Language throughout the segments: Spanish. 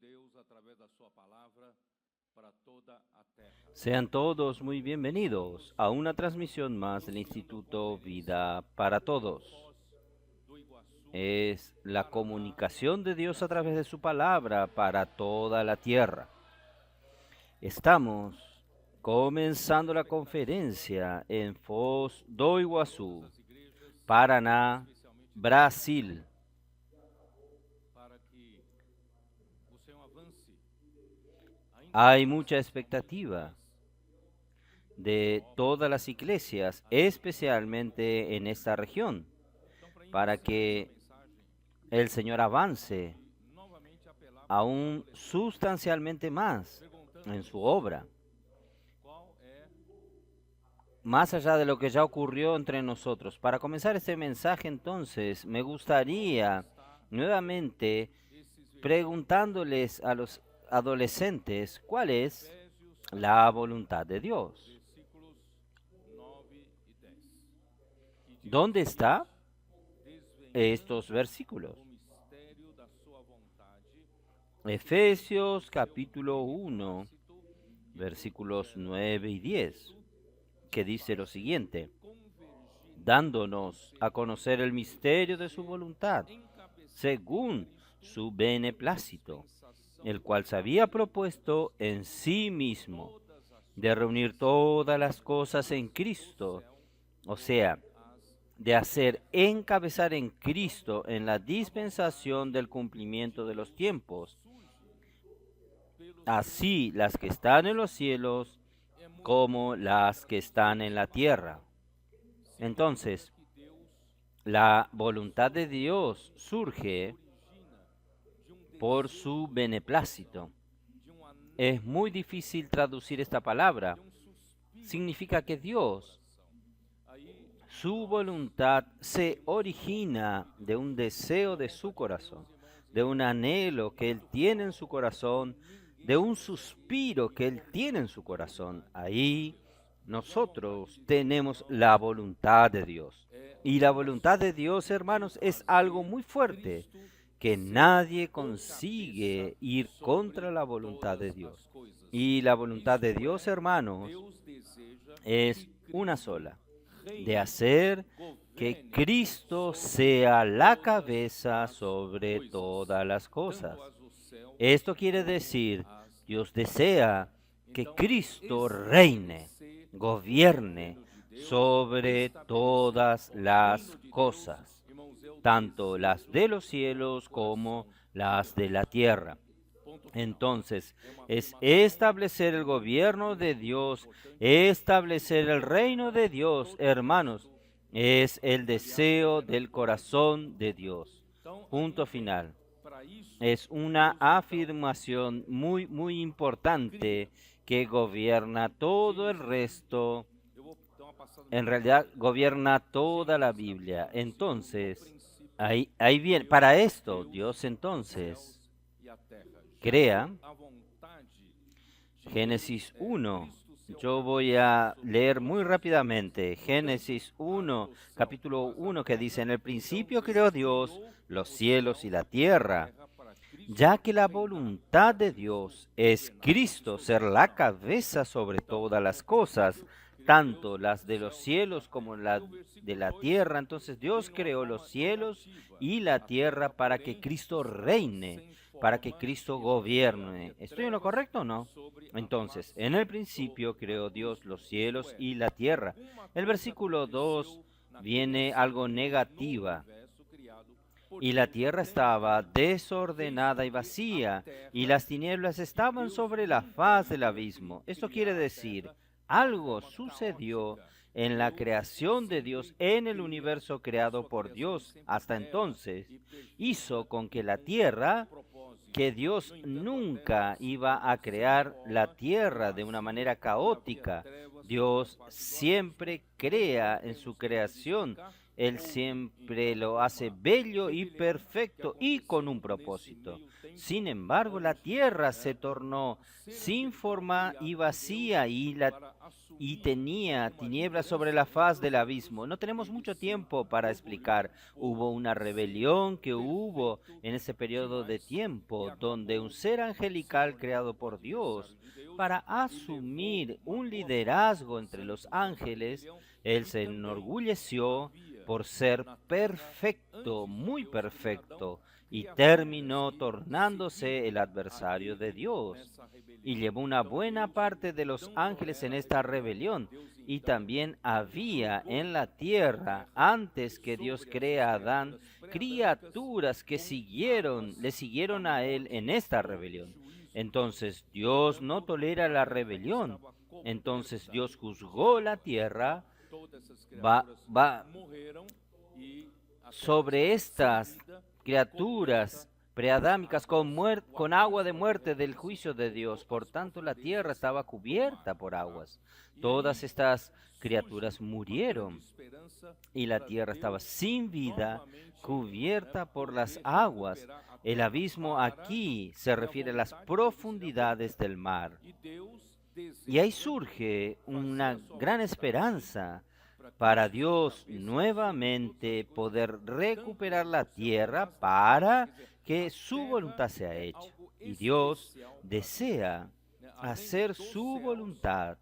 Deus através da sua palavra para toda a terra. Sean todos muy bienvenidos a una transmisión más del Instituto Vida para Todos. Do Iguaçu, Es la comunicación de Dios a través de su palabra para toda la tierra. Estamos comenzando la conferencia en Foz do Iguaçu, das igrejas, Paraná, especialmente Brasil. para que o Senhor avance ainda Hay mais mucha nas expectativa comunidades. de todas las iglesias, especialmente en esta región, Então, para para iniciar essa que mensagem, el Señor avance e novamente apelar para os aún adolescentes, sustancialmente más en perguntando-lhes su obra, qual é más allá de lo que ya ocurrió entre nosotros. Para comenzar este mensaje, entonces, me gustaría está nuevamente esses versículos. preguntándoles a los adolescentes cuál es Efésios la voluntad de Dios. versículos 9 e 10. Que diz ¿Dónde o está seguinte: estos desvendando versículos? o mistério da sua vontade, Efesios capítulo 1, beneplácito, que versículos puser 9 y 10, que dice lo siguiente: convergindo dándonos a conocer el misterio de su voluntad, según su beneplácito, el cual se había propuesto en sí mismo todas as de reunir todas las cosas en do Cristo, céu o sea, de hacer encabezar en Cristo en la dispensación del cumplimiento de los tiempos, pelos así las que están en los cielos é muito como las que están en la tierra. Entonces, que Deus la voluntad de Dios surge origina de por desejo, su beneplácito. de anelo, Es muy difícil traducir esta palabra. de suspiro Significa que Dios, coração. Aí su voluntad, se origina de un deseo de su corazón, de un anhelo que Él tiene en su corazón, de un suspiro que Él tiene en su corazón. Ahí nosotros tenemos la voluntad de Dios. Y la voluntad de Dios, hermanos, es algo muy fuerte, que nadie consigue ir contra la voluntad de Dios. Y la voluntad de Dios, hermanos, Deus deseja es que una Cristo sola, de reine, hacer que governe Cristo sobre sea la todas cabeza as sobre coisas, todas las tanto cosas. as do céu Esto quiere como decir, as Dios desea que Então, Cristo reine, estabelecer o gobierne reino de Deus, sobre todas estabelecer o las reino de Deus, cosas, irmãos, é o tanto las desejo de los do cielos como coração las de de la Deus. tierra. Ponto final. Entonces, É uma es afirmação establecer el gobierno de Dios, establecer el reino de Dios, hermanos, es el deseo del corazón de Dios. Então, Punto final. para isso, Es una Deus, então, afirmación muy importante que gobierna todo el resto, eu vou dar uma passada no en realidad gobierna toda la Biblia. Entonces, ahí bien, para esto Dios entonces e a terra. Já crea que a vontade de Génesis Deus é 1. Cristo ser o Yo voy cabeça a sobre leer todas muy as rápidamente coisas, Génesis tanto 1, as do céu capítulo como as da 1, que terra. dice: en el Então, principio Deus creó Dios criou los os cielos y céus la e a tierra, terra para Cristo ya que la reinar, voluntad para de Cristo Dios es governar. Cristo Estou ser dizendo la não. cabeza sobre Então, todas las no cosas, princípio, criou tanto Deus las os de los céus e a cielos como terra. la E o de versículo la 2 tierra. Entonces Dios tem uma creó forma los cielos negativa. y la A tierra terra, para que porém, Cristo estava reine, sem para que forma Cristo e vazia, havia gobierne. ¿Estoy en lo trevas correcto o no? sobre a Entonces, face en el do principio creó Dios abismo. los Isto cielos é, y la tierra. alguma El coisa versículo 2 aconteceu na viene criação algo de Deus, no negativa. universo criado por Y la Deus tierra até então, estaba desordenada y desde que a vacía, y terra las tinieblas que estaban Deus sobre la nunca faz del havia abismo. Esto criado quiere a decir, terra de uma algo forma sucedió caótica. en la Deus creación de Dios, sempre en el cria universo a creado sua por criação Dios sempre hasta bela entonces. e perfeita Hizo con e que la com tierra, propósito. que Dios No entanto, a terra nunca se iba a tornou sem crear la forma e tierra de una vazia, manera e havia caótica. trevas sobre a Dios face do abismo. siempre Não crea en su podemos creación. identificar Él ou siempre então lo hace uma bello y rebelião que perfecto y con un aconteceu nesse propósito. meio tempo, Sin embargo, la onde tierra se tornó seres sin de pau forma y criados por Deus vacía y la para y tenía tinieblas sobre la faz del abismo. No tenemos mucho tiempo para explicar. Hubo una rebelión que hubo en ese periodo de tiempo, donde un ser angelical creado por Dios para asumir un liderazgo entre los ángeles, él se enorgulleció por ser perfecto, muy perfecto, y terminó tornándose el adversario de Dios. Y llevó una buena parte de los ángeles en esta rebelión. Y también había en la tierra, antes que Dios crea a Adán, criaturas que le siguieron a él en esta rebelión. Entonces Dios no tolera la rebelión. Entonces Dios juzgó la tierra va sobre estas criaturas preadámicas con agua de muerte del juicio de Dios. Por tanto, la tierra estaba cubierta por aguas. Todas estas criaturas murieron y la tierra estaba sin vida, cubierta por las aguas. El abismo aquí se refiere a las profundidades del mar. Y ahí surge una gran esperanza para Dios nuevamente poder recuperar la tierra para que su voluntad sea hecha. Y Dios desea hacer su voluntad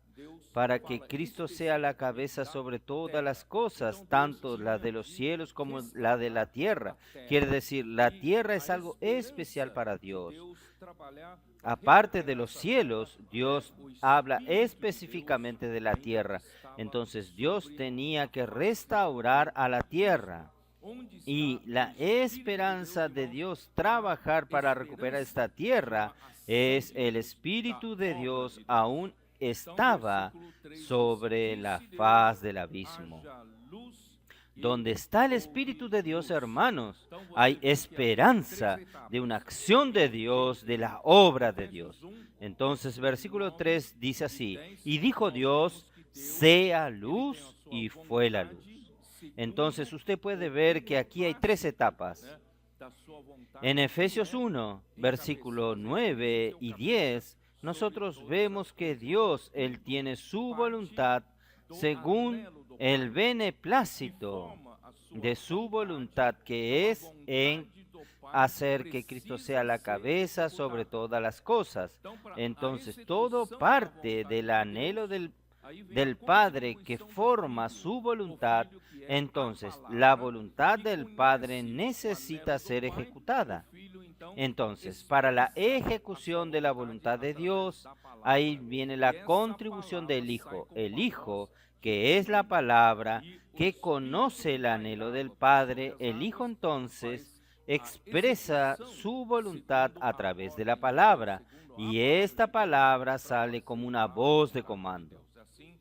para que Cristo sea la cabeza sobre todas las cosas, tanto la de los cielos como la de la tierra. Quiere decir, la tierra es algo especial para Dios. Aparte de los cielos, Dios habla específicamente de la tierra. Entonces Dios tenía que restaurar a la tierra. Y la esperanza de Dios trabajar para recuperar esta tierra es el Espíritu de Dios aún estaba sobre la faz del abismo. Donde está el Espíritu de Dios, hermanos, hay esperanza de una acción de Dios, de la obra de Dios. Entonces, versículo 3 dice así: y dijo Dios, sea luz, y fue la luz. Entonces, usted puede ver que aquí hay tres etapas. En Efesios 1, versículo 9 y 10, nosotros vemos que Dios, Él tiene su voluntad según el beneplácito de su voluntad, que es en hacer que Cristo sea la cabeza sobre todas las cosas. Entonces, todo parte del anhelo del Padre que forma su voluntad. Entonces, la voluntad del Padre necesita ser ejecutada. Entonces, para la ejecución de la voluntad de Dios, ahí viene la contribución del Hijo. El Hijo, que es la palabra, que conoce el anhelo del Padre, el Hijo entonces expresa su voluntad a través de la palabra, y esta palabra sale como una voz de comando.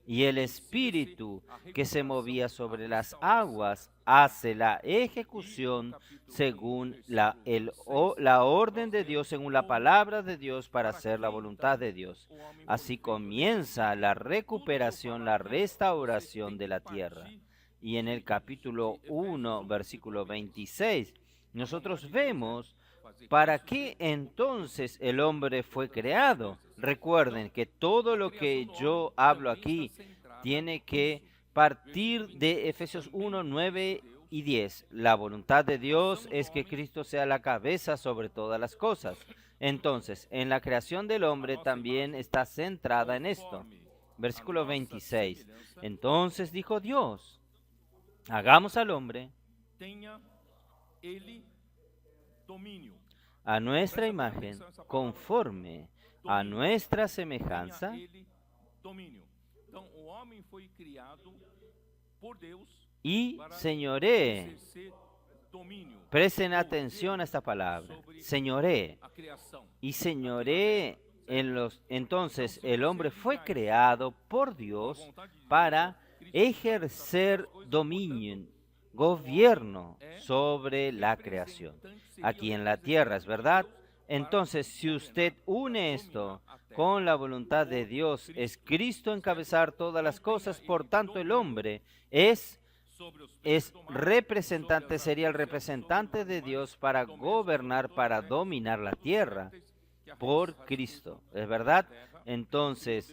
Y el Espíritu que se movía sobre las aguas hace la ejecución según la orden de Dios, según la palabra de Dios, para hacer la voluntad de Dios. Así comienza la recuperación, la restauración de la tierra. Y en el capítulo 1, versículo 26, nosotros vemos para qué entonces el hombre fue creado. Recuerden que todo lo que yo hablo aquí tiene que partir de Efesios 1, 9 y 10. La voluntad de Dios es que Cristo sea la cabeza sobre todas las cosas. Entonces, en la creación del hombre también está centrada en esto. Versículo 26. Entonces dijo Dios, hagamos al hombre a nuestra imagen, conforme a nuestra semejanza, y señoree. Presten atención a esta palabra, señoree. Y señoree entonces el hombre fue creado por Dios para ejercer dominio, gobierno sobre la creación. Aquí en la tierra, ¿es verdad? Entonces, si usted une esto con la voluntad de Dios, es Cristo encabezar todas las cosas, por tanto el hombre sería el representante de Dios para gobernar, para dominar la tierra por Cristo, ¿es verdad? Entonces,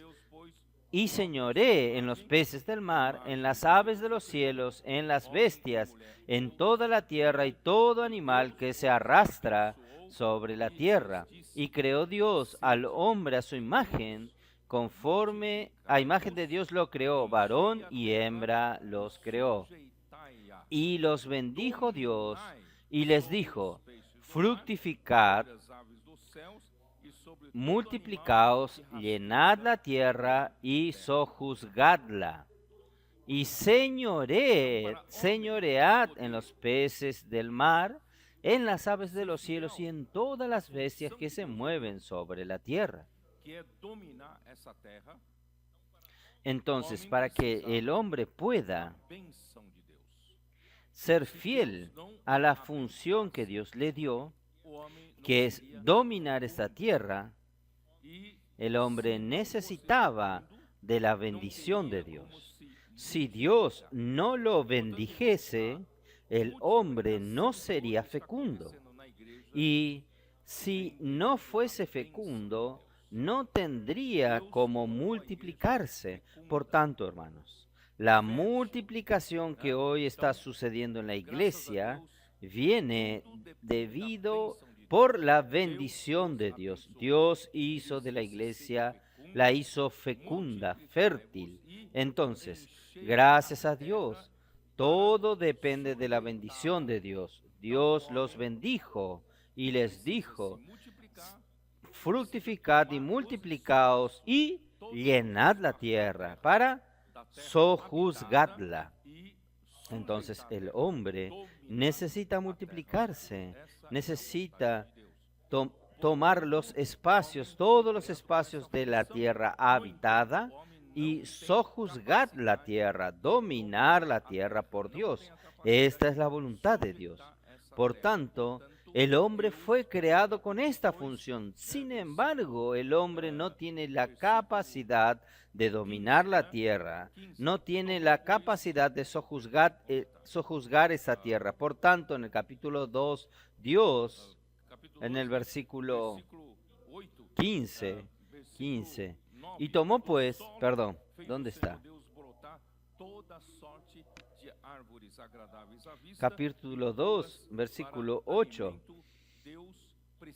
y señoree en los peces del mar, en las aves de los cielos, en las bestias, en toda la tierra y todo animal que se arrastra sobre la tierra. Y creó Dios al hombre a su imagen, conforme a imagen de Dios lo creó, varón y hembra los creó. Y los bendijo Dios y les dijo, fructificad, multiplicaos, llenad la tierra y sojuzgadla. Y señoread en los peces del mar, en las aves de los cielos y en todas las bestias que se mueven sobre la tierra. Entonces, para que el hombre pueda ser fiel a la función que Dios le dio, que es dominar esta tierra, el hombre necesitaba de la bendición de Dios. Si Dios no lo bendijese, el hombre no sería fecundo. Y si no fuese fecundo, no tendría cómo multiplicarse. Por tanto, hermanos, la multiplicación que hoy está sucediendo en la iglesia viene debido por la bendición de Dios. Dios hizo de la iglesia, la hizo fecunda, fértil. Entonces, gracias a Dios, todo depende de la bendición de Dios. Dios los bendijo y les dijo, fructificad y multiplicaos y llenad la tierra para sojuzgadla. Entonces el hombre necesita multiplicarse, necesita tomar los espacios, todos los espacios de la tierra habitada y sojuzgar la tierra, dominar la tierra por Dios. Esta es la voluntad de Dios. Por tanto, el hombre fue creado con esta función. Sin embargo, el hombre no tiene la capacidad de dominar la tierra, no tiene la capacidad de sojuzgar esa tierra. Por tanto, en el capítulo 2, Dios, en el versículo 15, y tomó pues, perdón, ¿dónde está? Capítulo 2, versículo 8.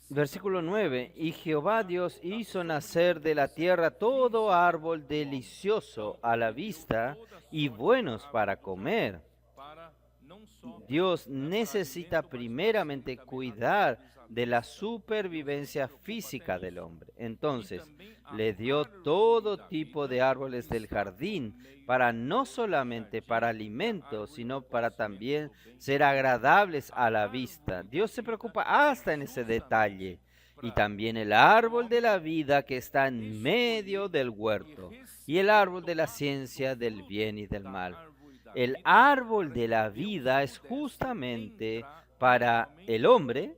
Versículo 9. Y Jehová Dios hizo nacer de la tierra todo árbol delicioso a la vista y buenos para comer. Dios necesita primeramente cuidar de la supervivencia física del hombre. Entonces, le dio todo tipo de árboles del jardín para no solamente para alimento, sino para también ser agradables a la vista. Dios se preocupa hasta en ese detalle. Y también el árbol de la vida que está en medio del huerto, y el árbol de la ciencia del bien y del mal. El árbol de la vida es justamente para el hombre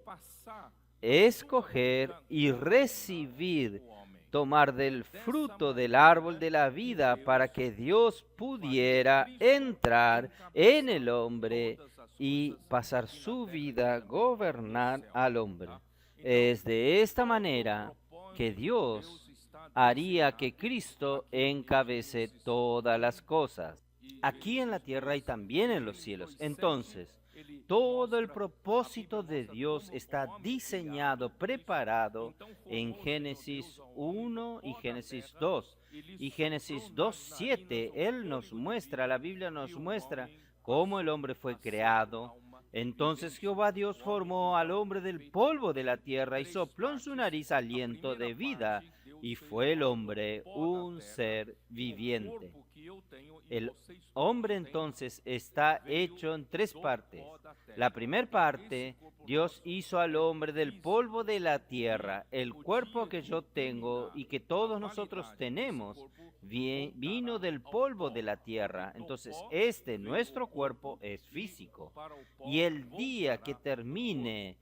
escoger y recibir, tomar del fruto del árbol de la vida para que Dios pudiera entrar en el hombre y pasar su vida, gobernar al hombre. Es de esta manera que Dios haría que Cristo encabece todas las cosas, aquí en la tierra y también en los cielos. Entonces, todo el propósito de Dios está diseñado, preparado en Génesis 1 y Génesis 2. Y Génesis 2:7, Él nos muestra, la Biblia nos muestra cómo el hombre fue creado. Entonces Jehová Dios formó al hombre del polvo de la tierra y sopló en su nariz aliento de vida, y fue el hombre un ser viviente. El hombre entonces está hecho en tres partes. La primera parte, Dios hizo al hombre del polvo de la tierra. El cuerpo que yo tengo y que todos nosotros tenemos vino del polvo de la tierra. Entonces, nuestro cuerpo es físico. Y el día que termine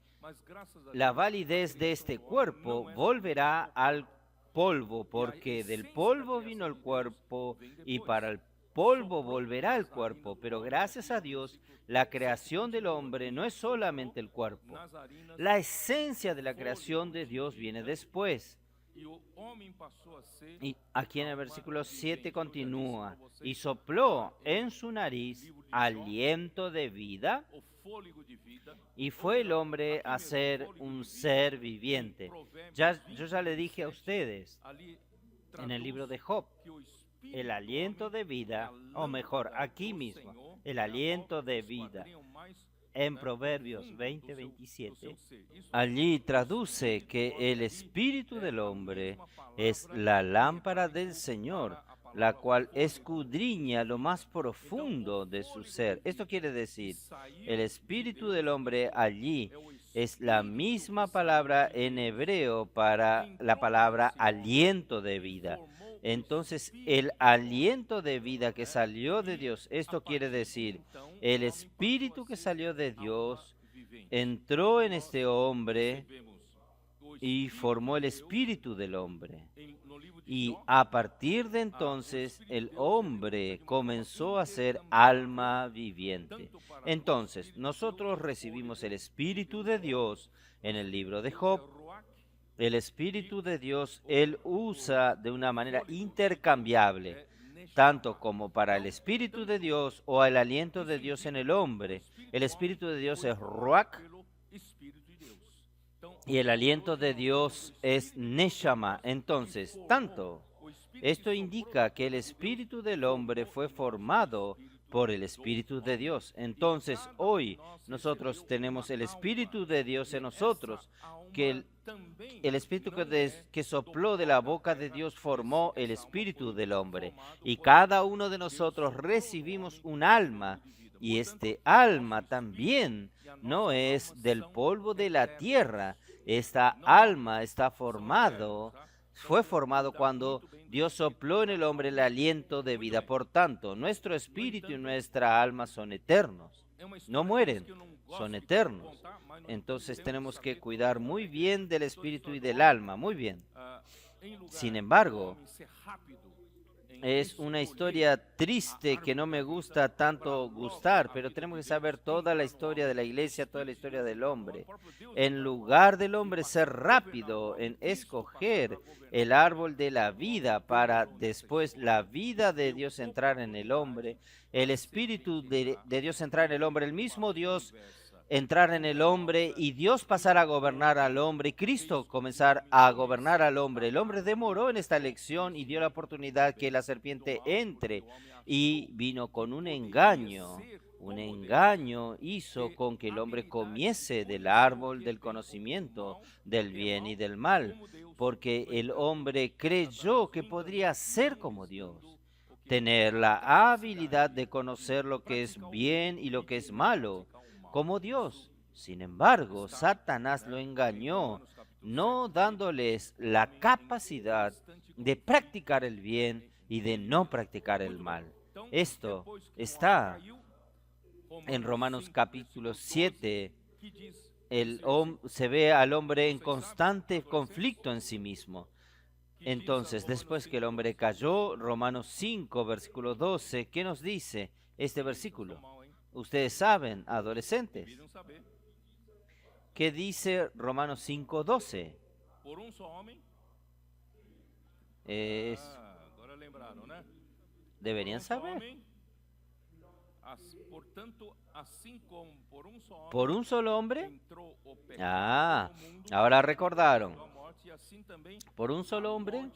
la validez de este cuerpo, volverá al polvo, porque del polvo vino el cuerpo y para el polvo volverá el cuerpo. Pero gracias a Dios, la creación del hombre no es solamente el cuerpo. La esencia de la creación de Dios viene después. Y aquí en el versículo 7 continúa, y sopló en su nariz aliento de vida, y fue el hombre a ser un ser viviente. Yo ya le dije a ustedes en el libro de Job, el aliento de vida, o mejor, aquí mismo, el aliento de vida. En Proverbios 20:27, allí traduce que el espíritu del hombre es la lámpara del Señor, la cual escudriña lo más profundo de su ser. Esto quiere decir, el espíritu del hombre allí es la misma palabra en hebreo para la palabra aliento de vida. Entonces, el aliento de vida que salió de Dios, esto quiere decir, el espíritu que salió de Dios entró en este hombre y formó el espíritu del hombre. Y a partir de entonces, el hombre comenzó a ser alma viviente. Entonces, nosotros recibimos el espíritu de Dios en el libro de Job. El Espíritu de Dios, Él usa de una manera intercambiable, tanto como para el Espíritu de Dios o el aliento de Dios en el hombre. El Espíritu de Dios es Ruach y el aliento de Dios es Neshama. Entonces, esto indica que el Espíritu del hombre fue formado por el Espíritu de Dios. Entonces, hoy nosotros tenemos el Espíritu de Dios en nosotros, que el Espíritu que sopló de la boca de Dios formó el Espíritu del hombre. Y cada uno de nosotros recibimos un alma, y este alma también no es del polvo de la tierra. Esta alma fue formado cuando Dios sopló en el hombre el aliento de vida. Por tanto, nuestro espíritu y nuestra alma son eternos. No mueren, son eternos. Entonces tenemos que cuidar muy bien del espíritu y del alma, muy bien. Sin embargo, es una historia triste que no me gusta tanto gustar, pero tenemos que saber toda la historia de la iglesia, toda la historia del hombre. En lugar del hombre ser rápido en escoger el árbol de la vida para después la vida de Dios entrar en el hombre, el espíritu de Dios entrar en el hombre, el mismo Dios entrar en el hombre y Dios pasar a gobernar al hombre y Cristo comenzar a gobernar al hombre. El hombre demoró en esta elección y dio la oportunidad que la serpiente entre y vino con un engaño. Un engaño hizo con que el hombre comiese del árbol del conocimiento del bien y del mal, porque el hombre creyó que podría ser como Dios, tener la habilidad de conocer lo que es bien y lo que es malo, como Dios. Sin embargo, Satanás lo engañó, no dándoles la capacidad de practicar el bien y de no practicar el mal. Esto está en Romanos capítulo 7. Se ve al hombre en constante conflicto en sí mismo. Entonces, después que el hombre cayó, Romanos 5, versículo 12, ¿qué nos dice este versículo? Ustedes saben, adolescentes, ¿qué dice Romanos 5, 12? Deberían saber. ¿Por un solo hombre? Ahora recordaron. ¿Por un solo hombre?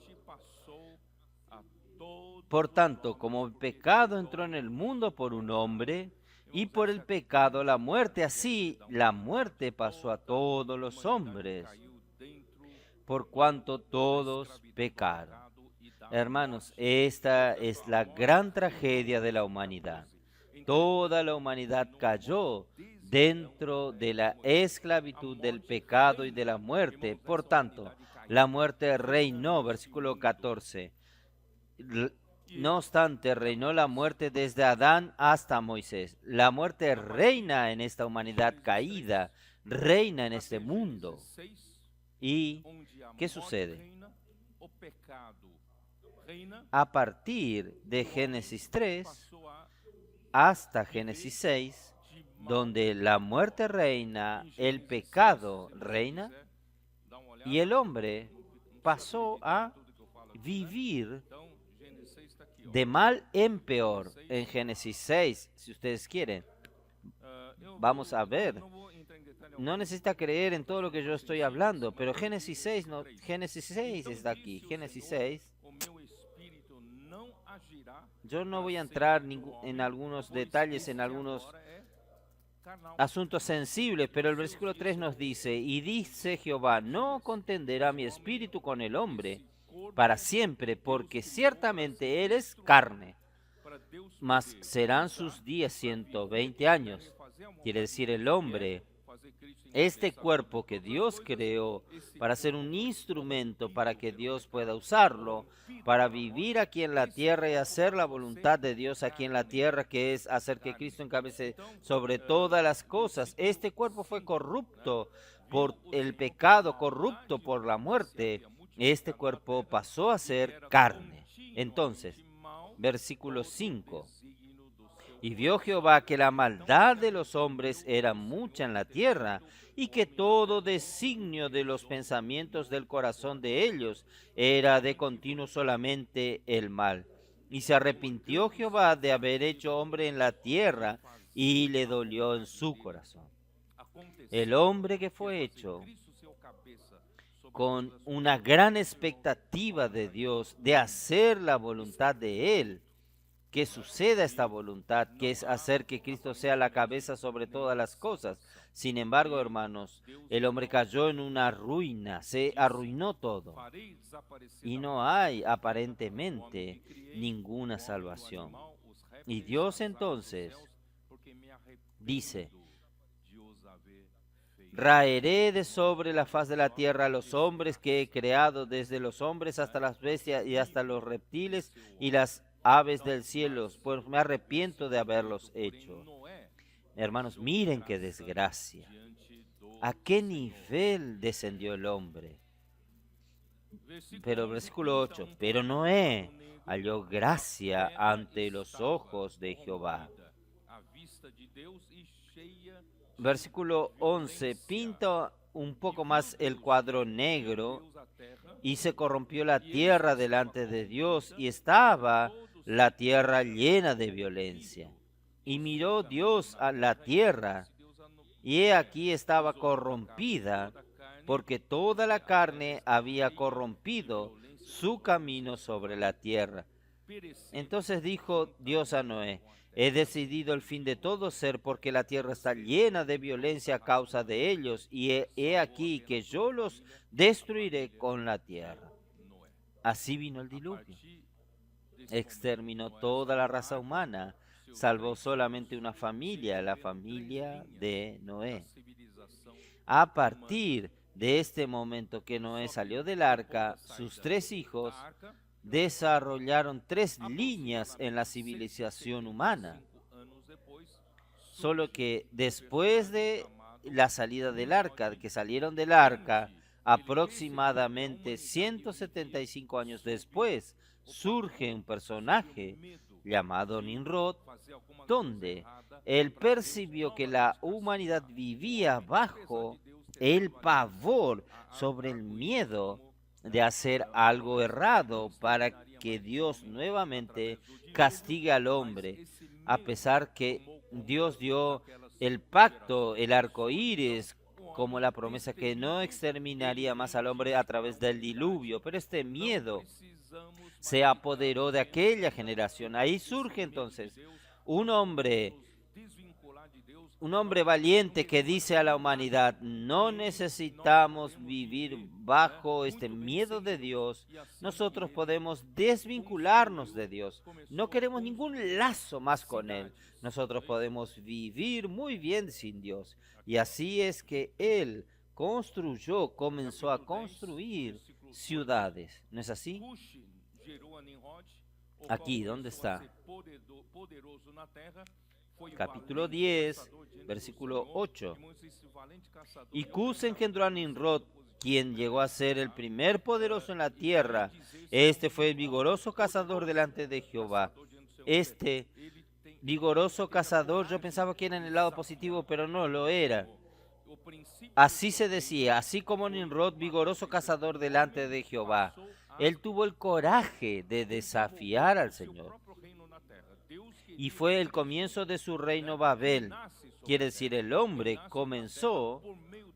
Por tanto, como el pecado entró en el mundo por un hombre, y por el pecado la muerte, así la muerte pasó a todos los hombres, por cuanto todos pecaron. Hermanos, esta es la gran tragedia de la humanidad. Toda la humanidad cayó dentro de la esclavitud del pecado y de la muerte. Por tanto, la muerte reinó, versículo 14. No obstante, reinó la muerte desde Adán hasta Moisés. La muerte reina en esta humanidad caída, reina en este mundo. ¿Y qué sucede? A partir de Génesis 3 hasta Génesis 6, donde la muerte reina, el pecado reina, y el hombre pasó a vivir Então, Gênesis 6 está aqui. Ó. de mal en peor. En Génesis 6, si ustedes quieren, vamos a ver. Não vou entrar em detalhe No necesita creer en todo lo que yo estoy hablando, pero Génesis 6, no, Génesis 6 está aquí. Génesis 6. o meu espírito não agirá. Yo no voy a entrar en algunos detalles, en algunos Agora é carnal. asuntos sensibles, pero el versículo 3 nos dice, y dice Jehová, no contenderá mi espíritu con el hombre para siempre, porque ciertamente él es carne, Para Deus mas poder serán sus días 120 años. fazer a mão Quiere decir el hombre, fazer Cristo em este cuerpo que Dios creó para ser un instrumento para que Dios pueda usarlo, para vivir aquí en la tierra y hacer la voluntad de Dios aquí en la tierra, que es hacer que Cristo encabece sobre todas las cosas. Este cuerpo fue corrupto por el pecado, corrupto por la muerte. Este cuerpo pasó a ser carne. Entonces, versículo 5. Y vio Jehová que la maldad de los hombres era mucha en la tierra, y que todo designio de los pensamientos del corazón de ellos era de continuo solamente el mal. Y se arrepintió Jehová de haber hecho hombre en la tierra, y le dolió en su corazón. El hombre que fue hecho con una gran expectativa de Dios, de hacer la voluntad de Él, que suceda esta voluntad, que es hacer que Cristo sea la cabeza sobre todas las cosas. Sin embargo, hermanos, el hombre cayó en una ruina, se arruinó todo. Y no hay aparentemente ninguna salvación. Y Dios entonces dice, raeré de sobre la faz de la tierra a los hombres que he creado, desde los hombres hasta las bestias y hasta los reptiles y las aves del cielo, pues me arrepiento de haberlos hecho. Hermanos, miren qué desgracia. ¿A qué nivel descendió el hombre? Pero versículo 8, pero Noé halló gracia ante los ojos de Jehová. Versículo 11, pinta un poco más el cuadro negro, y se corrompió la tierra delante de Dios, y estaba la tierra llena de violencia. Y miró Dios a la tierra, y he aquí estaba corrompida, porque toda la carne había corrompido su camino sobre la tierra. Entonces dijo Dios a Noé, he decidido el fin de todo ser, porque la tierra está llena de violencia a causa de ellos, y he aquí que yo los destruiré con la tierra. Así vino el diluvio. Exterminó toda la raza humana, salvó solamente una familia, la familia de Noé. A partir de este momento que Noé salió del arca, sus 3 hijos desarrollaron 3 líneas en la civilización humana. Solo que después de la salida del arca, que salieron del arca, aproximadamente 175 años después, surge un personaje llamado Nimrod, donde él percibió que la humanidad vivía bajo el pavor, sobre el miedo de hacer algo errado, para que Dios nuevamente castigue al hombre, a pesar que Dios dio el pacto, el arco iris, como la promesa que no exterminaría más al hombre a través del diluvio. Pero este miedo se apoderó de aquella generación. Ahí surge entonces un hombre valiente que dice a la humanidad, no necesitamos vivir bajo este miedo de Dios. Nosotros podemos desvincularnos de Dios. No queremos ningún lazo más con Él. Nosotros podemos vivir muy bien sin Dios. Y así es que Él comenzó a construir ciudades. ¿No es así? Aquí, ¿dónde está? Capítulo 10, versículo 8. Y Cus engendró a Nimrod, quien llegó a ser el primer poderoso en la tierra. Este fue el vigoroso cazador delante de Jehová. Este vigoroso cazador, yo pensaba que era en el lado positivo, pero no lo era. Así se decía, así como Nimrod, vigoroso cazador delante de Jehová, él tuvo el coraje de desafiar al Señor. Y fue el comienzo de su reino Babel. Quiere decir, el hombre comenzó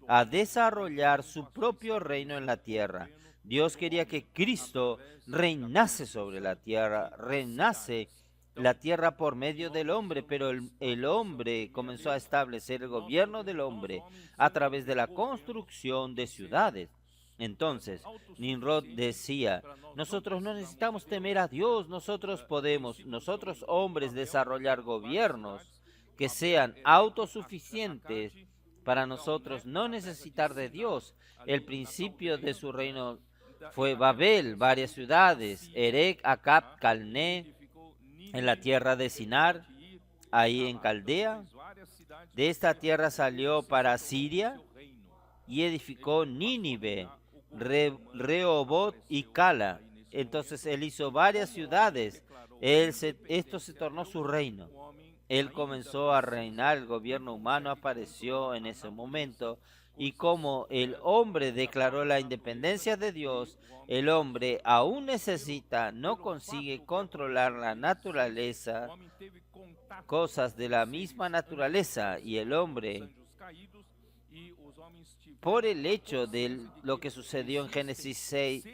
a desarrollar su propio reino en la tierra. Dios quería que Cristo reinase sobre la tierra, reinase la tierra por medio del hombre, pero el hombre comenzó a establecer el gobierno del hombre a través de la construcción de ciudades. Entonces, Nimrod decía, nosotros no necesitamos temer a Dios, nosotros podemos, nosotros hombres, desarrollar gobiernos que sean autosuficientes para nosotros no necesitar de Dios. El principio de su reino fue Babel, varias ciudades, Erec, Acab, Calné, en la tierra de Sinar, ahí en Caldea. De esta tierra salió para Siria y edificó Nínive, Rehobot y Cala. Entonces él hizo varias ciudades. Esto se tornó su reino. Él comenzó a reinar, el gobierno humano apareció en ese momento. Y como el hombre declaró la independencia de Dios, el hombre aún necesita, no consigue controlar la naturaleza, cosas de la misma naturaleza, y el hombre, por el hecho de lo que sucedió en Génesis 6,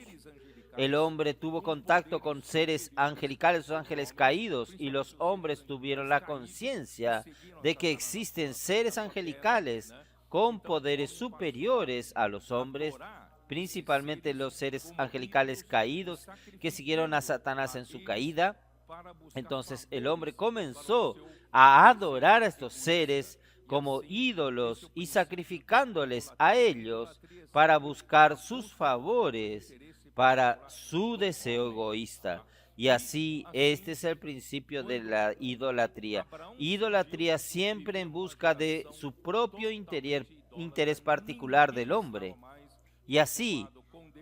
el hombre tuvo contacto con seres angelicales, los ángeles caídos, y los hombres tuvieron la conciencia de que existen seres angelicales con poderes superiores a los hombres, principalmente los seres angelicales caídos que siguieron a Satanás en su caída. Entonces el hombre comenzó a adorar a estos seres como ídolos y sacrificándoles a ellos para buscar sus favores, para su deseo egoísta. Y así, este es el principio de la idolatría. Idolatría siempre en busca de su propio interés particular del hombre. Y así,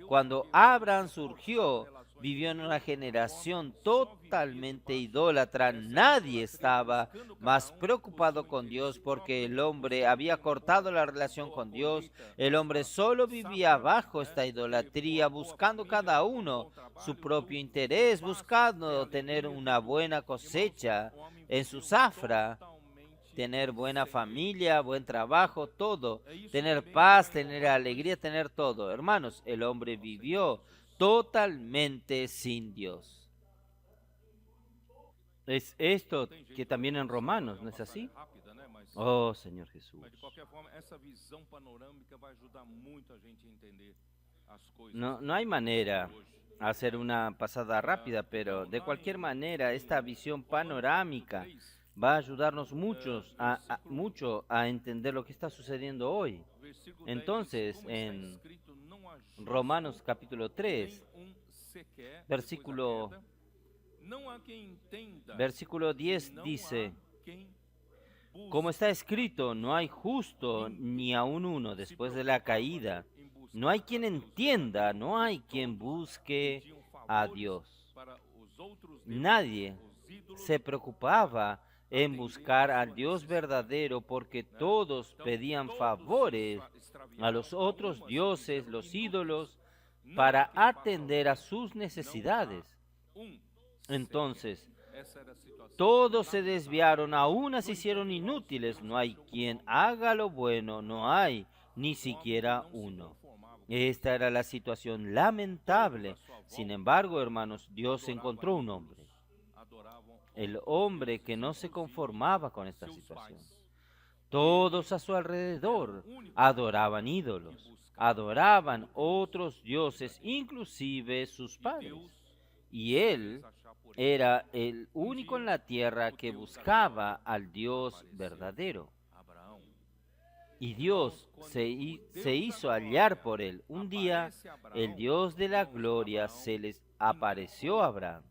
cuando Abraham surgió, vivió en una generación totalmente idólatra. Nadie estaba más preocupado con Dios porque el hombre había cortado la relación con Dios. El hombre solo vivía bajo esta idolatría, buscando cada uno su propio interés, buscando tener una buena cosecha en su zafra, tener buena familia, buen trabajo, todo, tener paz, tener alegría, tener todo. Hermanos, el hombre vivió totalmente sin Dios. Es esto que también en Romanos, ¿no es así? Oh, Señor Jesús. No hay manera de hacer una pasada rápida, pero de cualquier manera esta visión panorámica va a ayudarnos mucho a entender lo que está sucediendo hoy. Entonces, en Romanos capítulo 3, versículo 10 dice, como está escrito, no hay justo ni aun uno después de la caída. No hay quien entienda, no hay quien busque a Dios. Nadie se preocupaba en buscar al Dios verdadero porque todos pedían favores a los otros dioses, los ídolos, para atender a sus necesidades. Entonces, todos se desviaron, a unas se hicieron inútiles. No hay quien haga lo bueno, no hay ni siquiera uno. Esta era la situación lamentable. Sin embargo, hermanos, Dios encontró un hombre. El hombre que no se conformaba con esta situación. Todos a su alrededor adoraban ídolos, adoraban otros dioses, inclusive sus padres. Y él era el único en la tierra que buscaba al Dios verdadero. Y Dios se hizo hallar por él. Un día, el Dios de la gloria se les apareció a Abraham.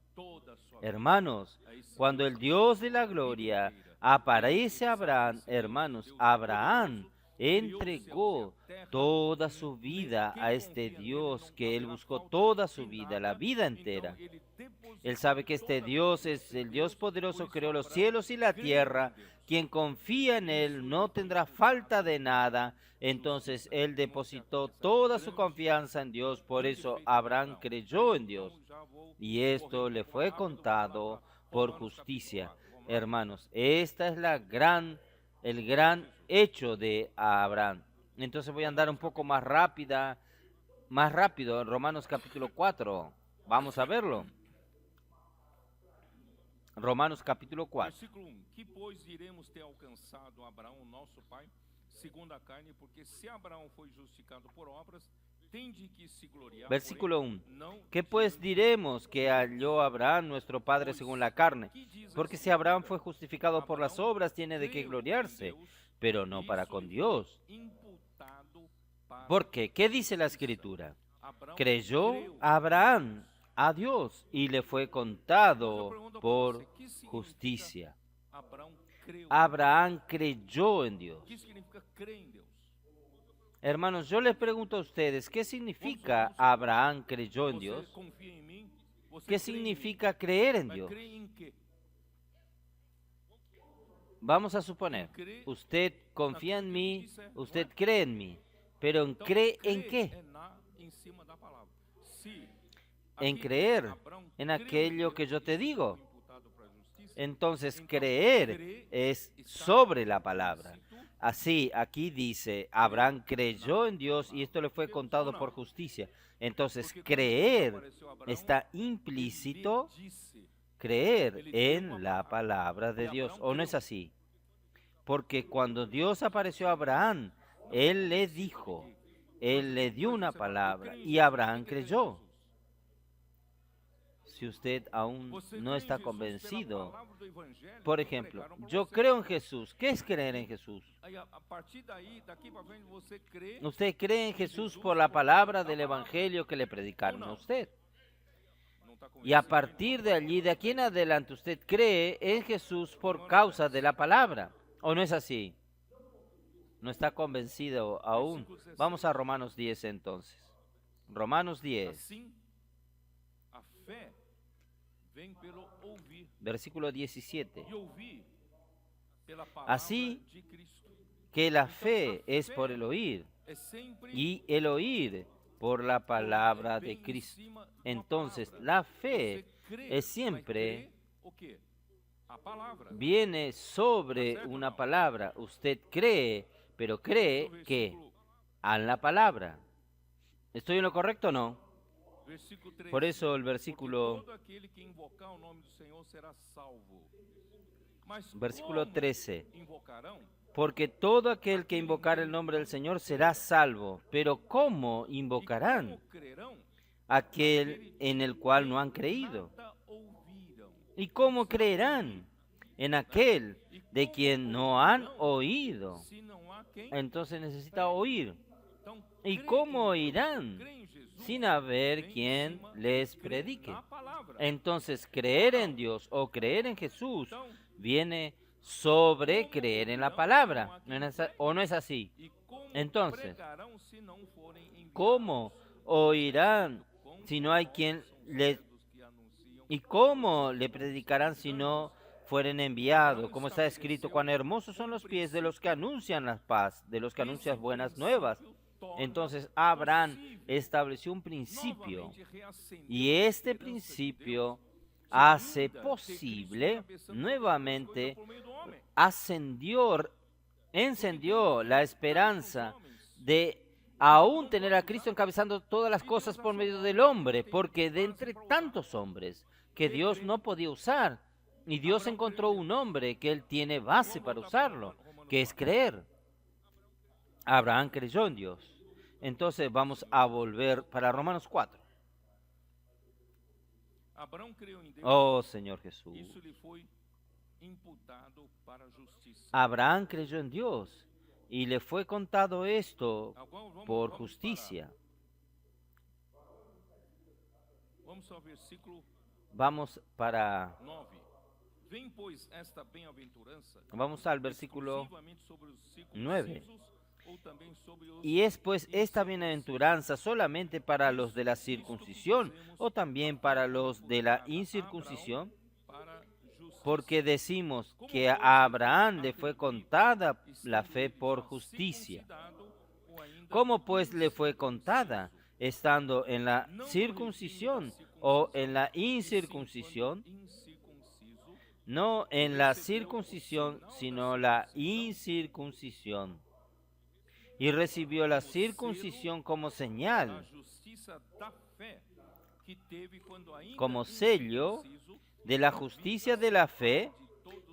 Hermanos, cuando el Dios de la gloria aparece a Abraham, hermanos, Abraham entregó toda su vida a este Dios que él buscó toda su vida, la vida entera. Él sabe que este Dios es el Dios poderoso, creó los cielos y la tierra. Quien confía en Él no tendrá falta de nada. Entonces Él depositó toda su confianza en Dios. Por eso Abraham creyó en Dios. Y esto le fue contado por justicia. Hermanos, esta es el gran hecho de Abraham. Entonces voy a andar un poco más rápido en Romanos capítulo 4. Vamos a verlo. Romanos capítulo 4. Versículo 1. Que, pois, iremos ter alcançado Abraão, nosso pai, segundo a carne, porque se Abraão foi justificado por obras, tem de que se gloriar. Versículo porém, 1. não ¿Qué pues diante diremos que halló Abraham, nuestro padre, según la carne? Porque si Abraham fue justificado por las obras, tiene de qué gloriarse, pero no para con Dios. imputado para Porque, ¿qué dice la Escritura? Abraão Creyó creu Abraham a Dios y le fue contado por que significa justicia. Abraão creu. Abraham creyó en Dios. Que significa crer em Deus? Hermanos, yo les pregunto a ustedes, ¿qué significa Abraham creyó en Você Dios? confia em mim? Você ¿Qué crê em mim? significa creer en Mas Dios? crê em quê? Vamos a suponer, usted confía en mí, usted cree en mí, pero Então, ¿cree en crer qué? em cima da palavra. Se En aqui creer Abraão en creu em aquello Deus que yo e te isso digo. foi imputado para a justiça, Entonces, então, creer crer es está sobre la palabra. implícito Así, aquí dice, Abraham creyó en Dios y esto le fue contado por justicia. Entonces, porque quando creer apareceu Abraão, está ele implícito, disse, creer en la palabra de Dios. ¿O no es así? Porque cuando Dios apareció a Abraham, Él le dijo, Él le dio una palabra y Abraham creyó. Si usted aún você no crê em está Jesus convencido, pela palavra do evangelho por que ejemplo, pregaram por yo você. creo en Jesús. ¿Qué es creer en Jesús? Aí, a partir daqui para frente, você crê Usted cree en Jesús por la palabra del Evangelio que le predicaron a usted. não está Y a partir de allí, de aquí en adelante, usted cree en Jesús por causa de la palabra. ¿O no es así? ¿No está convencido aún? Vamos a Romanos 10 entonces. Romanos 10, Assim, a fé vem pelo ouvir, versículo 17. e ouvir pela palavra Así de Cristo. que la fe es por el oír É sempre y el oír por la palabra de vem em Cristo. cima de uma Entonces, palavra. la fe Você crê, es mas siempre crê o quê? A palavra. viene sobre una palabra. Usted cree, pero cree que a la palabra. ¿Estoy en lo correcto o no? Versículo 3. Por eso el Porque versículo, todo aquele que invocar o nome do Senhor será salvo. Mas versículo como 13. invocarão? Porque todo aquel que invocar el nombre del Señor será salvo. Pero ¿cómo E invocarán como crerão? aquel en el cual no han creído? Nada ouviram. ¿Y cómo creerán en aquel de quien no han oído? Se não há quem. Entonces necesita oír. Então, ¿Y crê cómo em Deus, oirán crê em Jesus, sin haber vem em quien cima, les crê predique? na palavra. Entonces creer en Dios o creer en Jesús Então, viene sobre creer en la palabra. ¿O no es así? e como Entonces, pregarão se não forem enviados? ¿cómo oirán Com si no hay quien les... dos que anunciam. ¿Y cómo le predicarán si no fueren enviados? Como está escrito, cuán hermosos son los pies de los que anuncian la paz, de los que anuncian buenas nuevas. Entonces Abraham estableció un principio Novamente reacendeu y a este esperança de principio Deus, hace ainda que posible Cristo, cabeça, nuevamente por meio do homem. encendió la esperanza de aún tener a Cristo encabezando todas las cosas por medio del hombre, porque de entre tantos hombres que Dios no podía usar, y Dios encontró un hombre que él tiene base para usarlo, que es creer. Abraham creyó en Dios. Entonces vamos a volver para Romanos 4. Abraão creu em Deus, Oh Señor Jesús. isso lhe foi imputado para a justiça. Abraham creyó en Dios y le fue contado esto Agora por vamos justicia. Vamos ao versículo Vamos para 9. Vem, pois, esta bem-aventurança Vamos al versículo exclusivamente sobre os 9. circuncisos Y es pues esta bienaventuranza solamente para los de la circuncisión o también para los de la incircuncisión, porque decimos que a Abraham le fue contada la fe por justicia. ¿Cómo pues le fue contada? Estando en la circuncisión o en la incircuncisión, no en la circuncisión, sino la incircuncisión. Y recibió la circuncisión como señal, como sello de la justicia de la fe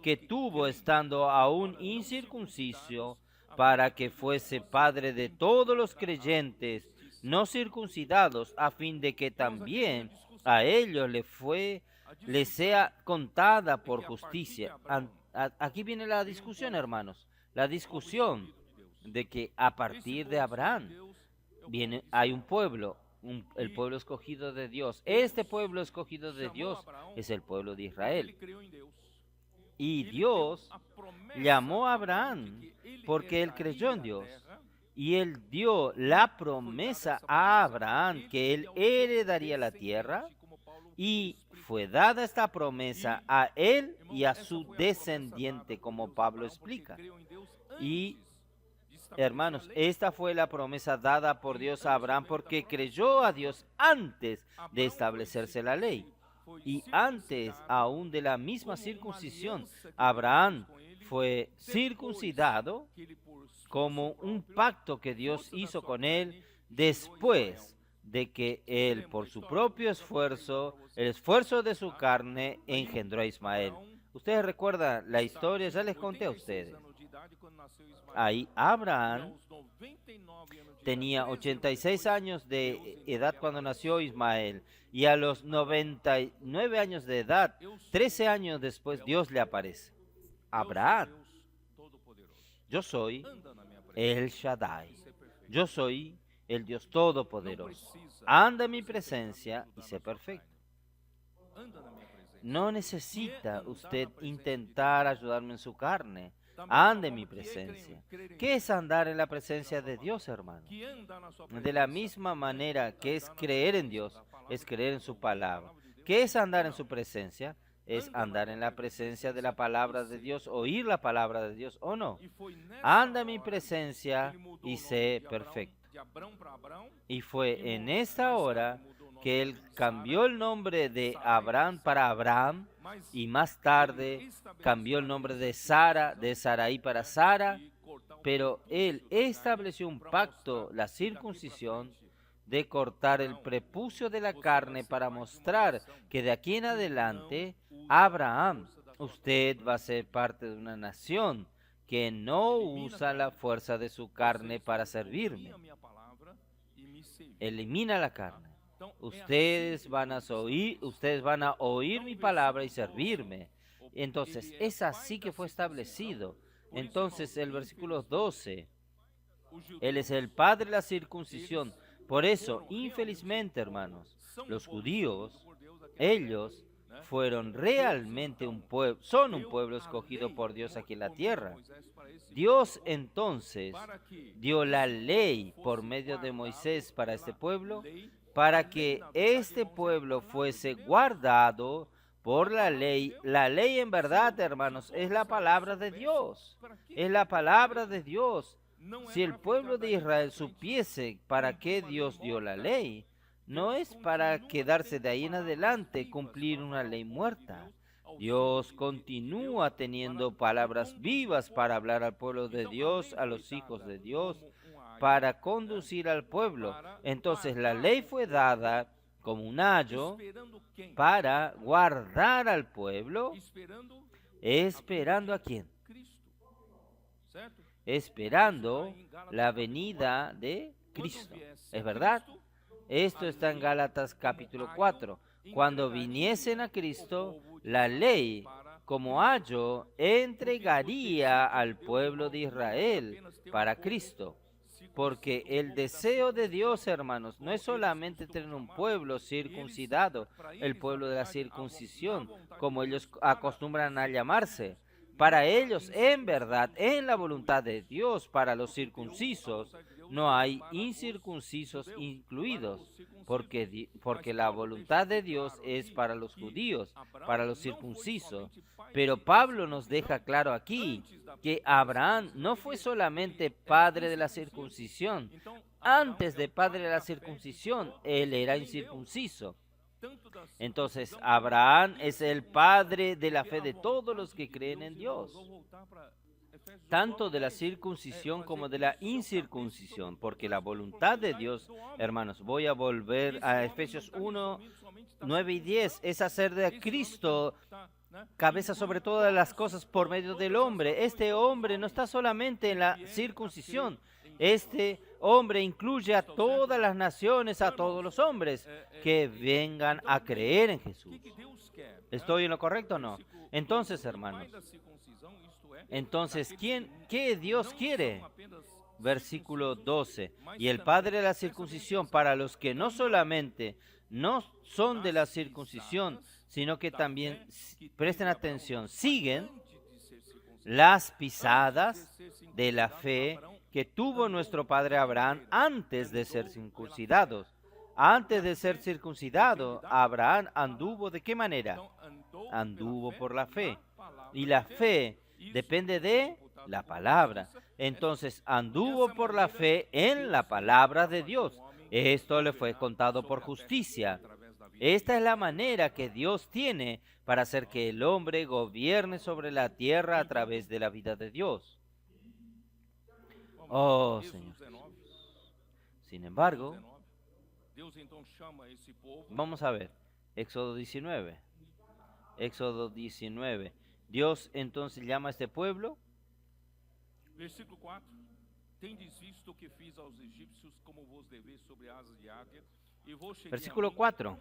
que tuvo estando aún incircunciso, para que fuese padre de todos los creyentes no circuncidados, a fin de que también a ellos les sea contada por justicia. Aquí viene la discusión, hermanos, la discusión de que a partir de Abraham hay un pueblo, el pueblo escogido de Dios. Este pueblo escogido de Dios es el pueblo de Israel. Y Dios llamó a Abraham porque él creyó en Dios. Y él dio la promesa a Abraham que él heredaría la tierra. Y fue dada esta promesa a él y a su descendiente, como Pablo explica. Y hermanos, esta fue la promesa dada por Dios a Abraham porque creyó a Dios antes de establecerse la ley. Y antes aún de la misma circuncisión, Abraham fue circuncidado como un pacto que Dios hizo con él después de que él, por su propio esfuerzo, el esfuerzo de su carne, engendró a Ismael. Ustedes recuerdan la historia, ya les conté a ustedes. Ahí Abraham tenía 86 años de edad cuando nació Ismael, y a los 99 años de edad, 13 años después, Dios le aparece. Abraham, yo soy el Shaddai, yo soy el Dios Todopoderoso. Anda en mi presencia y sé perfecto. No necesita usted intentar ayudarme en su carne. Ande en mi presencia. ¿Qué es andar en la presencia de Dios, hermano? De la misma manera que es creer en Dios, es creer en su palabra. ¿Qué es andar en su presencia? Es andar en la presencia de la palabra de Dios, oír la palabra de Dios o no. Anda en mi presencia y sé perfecto. Y fue en esta hora que él cambió el nombre de Abraham para Abraham, y más tarde cambió el nombre de Sara, de Sarai para Sara, pero él estableció un pacto, la circuncisión, de cortar el prepucio de la carne para mostrar que de aquí en adelante, Abraham, usted va a ser parte de una nación que no usa la fuerza de su carne para servirme. Elimina la carne. Ustedes van a oír mi palabra y servirme. Entonces, es así que fue establecido. Entonces, el versículo 12, él es el padre de la circuncisión. Por eso, infelizmente, hermanos, los judíos, ellos fueron realmente un pueblo, son un pueblo escogido por Dios aquí en la tierra. Dios entonces dio la ley por medio de Moisés para este pueblo, para que este pueblo fuese guardado por la ley. La ley en verdad, hermanos, es la palabra de Dios. Es la palabra de Dios. Si el pueblo de Israel supiese para qué Dios dio la ley, no es para quedarse de ahí en adelante, cumplir una ley muerta. Dios continúa teniendo palabras vivas para hablar al pueblo de Dios, a los hijos de Dios, para conducir al pueblo. Entonces la ley fue dada como un ayo para guardar al pueblo, esperando ¿a quién? Esperando la venida de Cristo. ¿Es verdad? Esto está en Gálatas capítulo 4. Cuando viniesen a Cristo, la ley como ayo entregaría al pueblo de Israel para Cristo. Porque el deseo de Dios, hermanos, no es solamente tener un pueblo circuncidado, el pueblo de la circuncisión, como ellos acostumbran a llamarse. Para ellos, en verdad, en la voluntad de Dios, para los circuncisos, no hay incircuncisos incluidos, porque la voluntad de Dios es para los judíos, para los circuncisos. Pero Pablo nos deja claro aquí que Abraham no fue solamente padre de la circuncisión. Antes de padre de la circuncisión, él era incircunciso. Entonces, Abraham es el padre de la fe de todos los que creen en Dios, tanto de la circuncisión como de la incircuncisión, porque la voluntad de Dios, hermanos, voy a volver a Efesios 1, 9 y 10, es hacer de Cristo cabeza sobre todas las cosas por medio del hombre. Este hombre no está solamente en la circuncisión, este hombre incluye a todas las naciones, a todos los hombres que vengan a creer en Jesús. ¿Estoy en lo correcto o no? Entonces, hermanos, ¿qué Dios quiere? Versículo 12. Y el padre de la circuncisión para los que no solamente no son de la circuncisión, sino que también, presten atención, siguen las pisadas de la fe que tuvo nuestro padre Abraham antes de ser circuncidados. Antes de ser circuncidado, Abraham anduvo ¿de qué manera? Anduvo por la fe. Y la fe depende de la palabra. Entonces, anduvo por la fe en la palabra de Dios. Esto le fue contado por justicia. Esta es la manera que Dios tiene para hacer que el hombre gobierne sobre la tierra a través de la vida de Dios. Oh, Señor. Sin embargo, vamos a ver, Éxodo 19. Éxodo 19. Dios entonces llama a este pueblo. Versículo 4. Tendes visto que fiz aos egipcios como vos deveis sobre asas de águia. Versículo 4.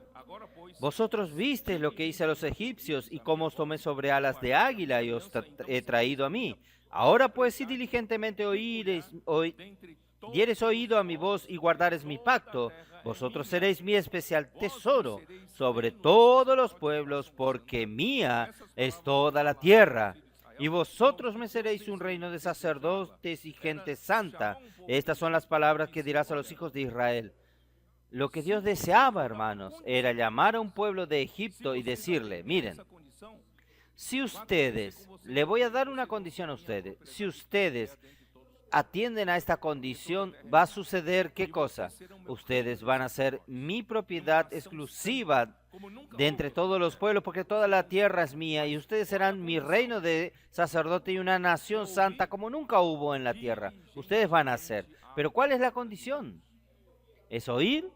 Vosotros visteis lo que hice a los egipcios y cómo os tomé sobre alas de águila y os he traído a mí. Ahora pues, si diligentemente diereis oído a mi voz y guardareis mi pacto, vosotros seréis mi especial tesoro sobre todos los pueblos, porque mía es toda la tierra. Y vosotros me seréis un reino de sacerdotes y gente santa. Estas son las palabras que dirás a los hijos de Israel. Lo que Dios deseaba, hermanos, era llamar a un pueblo de Egipto y decirle, miren, si ustedes, le voy a dar una condición a ustedes, si ustedes atienden a esta condición, va a suceder ¿qué cosa? Ustedes van a ser mi propiedad exclusiva de entre todos los pueblos, porque toda la tierra es mía, y ustedes serán mi reino de sacerdote y una nación santa como nunca hubo en la tierra. Ustedes van a ser. Pero ¿cuál es la condición? Es oír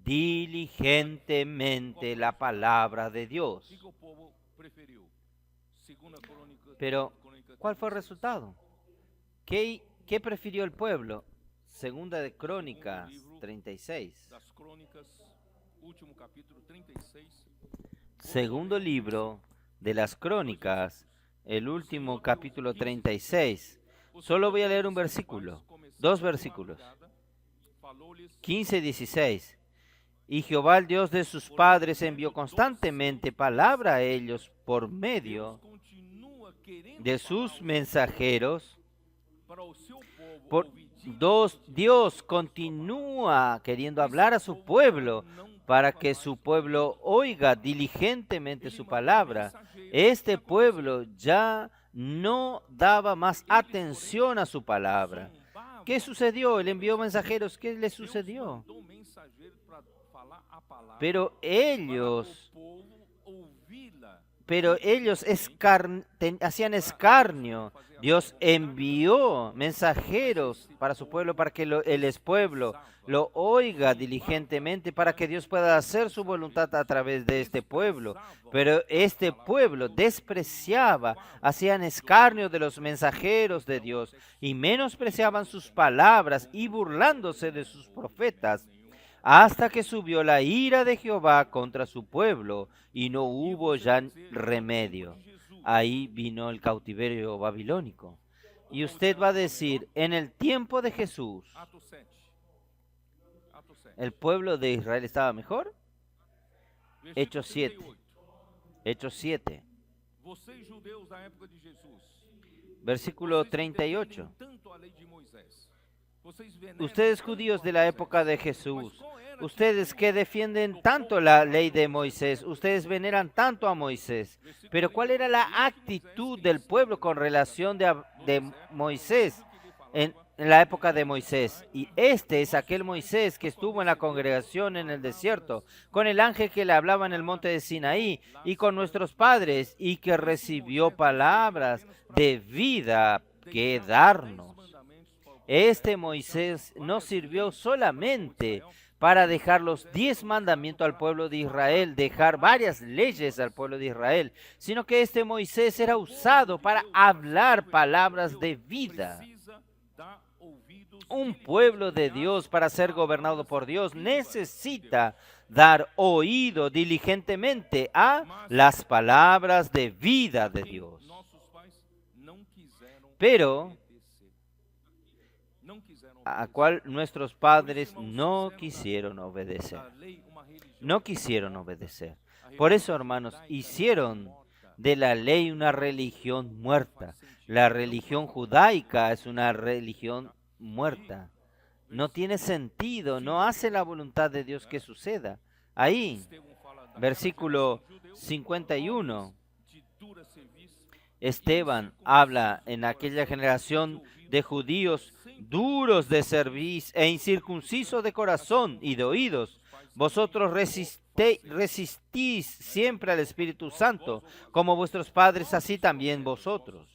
diligentemente la palabra de Dios. Pero, ¿cuál fue el resultado? ¿Qué prefirió el pueblo? Segunda de Crónicas 36. Segundo libro de las Crónicas, el último capítulo 36. Solo voy a leer un versículo, dos versículos. 15 y 16. Y Jehová, el Dios de sus padres, envió constantemente palabra a ellos por medio de sus mensajeros. Dios continúa queriendo hablar a su pueblo para que su pueblo oiga diligentemente su palabra. Este pueblo ya no daba más atención a su palabra. ¿Qué sucedió? Él envió mensajeros. ¿Qué le sucedió? Pero ellos hacían escarnio. Dios envió mensajeros para su pueblo, para que el pueblo lo oiga diligentemente, para que Dios pueda hacer su voluntad a través de este pueblo. Pero este pueblo despreciaba, hacían escarnio de los mensajeros de Dios y menospreciaban sus palabras y burlándose de sus profetas, hasta que subió la ira de Jehová contra su pueblo y no hubo ya remedio. Ahí vino el cautiverio babilónico. Y usted va a decir, en el tiempo de Jesús, ¿el pueblo de Israel estaba mejor? Hechos 7. Hechos 7. Vocês judeus da época de Jesus, Versículo vocês que 38. defendem tanto a lei de Moisés, vocês veneram Ustedes tanto judíos a de la Moisés, época de mas Jesús, qual era que ustedes que defienden tanto la ley de Moisés, ustedes veneran tanto a Moisés, pero ¿cuál era la actitud del pueblo con relación de Moisés en la época de Moisés? Y este es aquel Moisés que estuvo en la congregación en el desierto, con el ángel que le hablaba en el monte de Sinaí y con nuestros padres, y que recibió palabras de vida que darnos. Este Moisés no sirvió solamente para dejar los 10 mandamientos al pueblo de Israel, dejar varias leyes al pueblo de Israel, sino que este Moisés era usado para hablar palabras de vida. Un pueblo de Dios, para ser gobernado por Dios, necesita dar oído diligentemente a las palabras de vida de Dios. Pero a cual nuestros padres no quisieron obedecer. No quisieron obedecer. Por eso, hermanos, hicieron de la ley una religión muerta. La religión judaica es una religión muerta. No tiene sentido, no hace la voluntad de Dios que suceda. Ahí, versículo 51, Esteban habla en aquella generación de judíos duros de cerviz e incircuncisos de corazón y de oídos. Vosotros resistís siempre al Espíritu Santo, como vuestros padres, así también vosotros.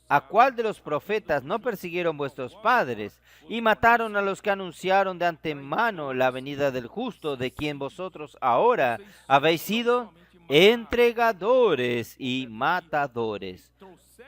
¿A cuál de los profetas no persiguieron vuestros padres y mataron a los que anunciaron de antemano la venida del justo, de quien vosotros ahora habéis sido entregadores y matadores?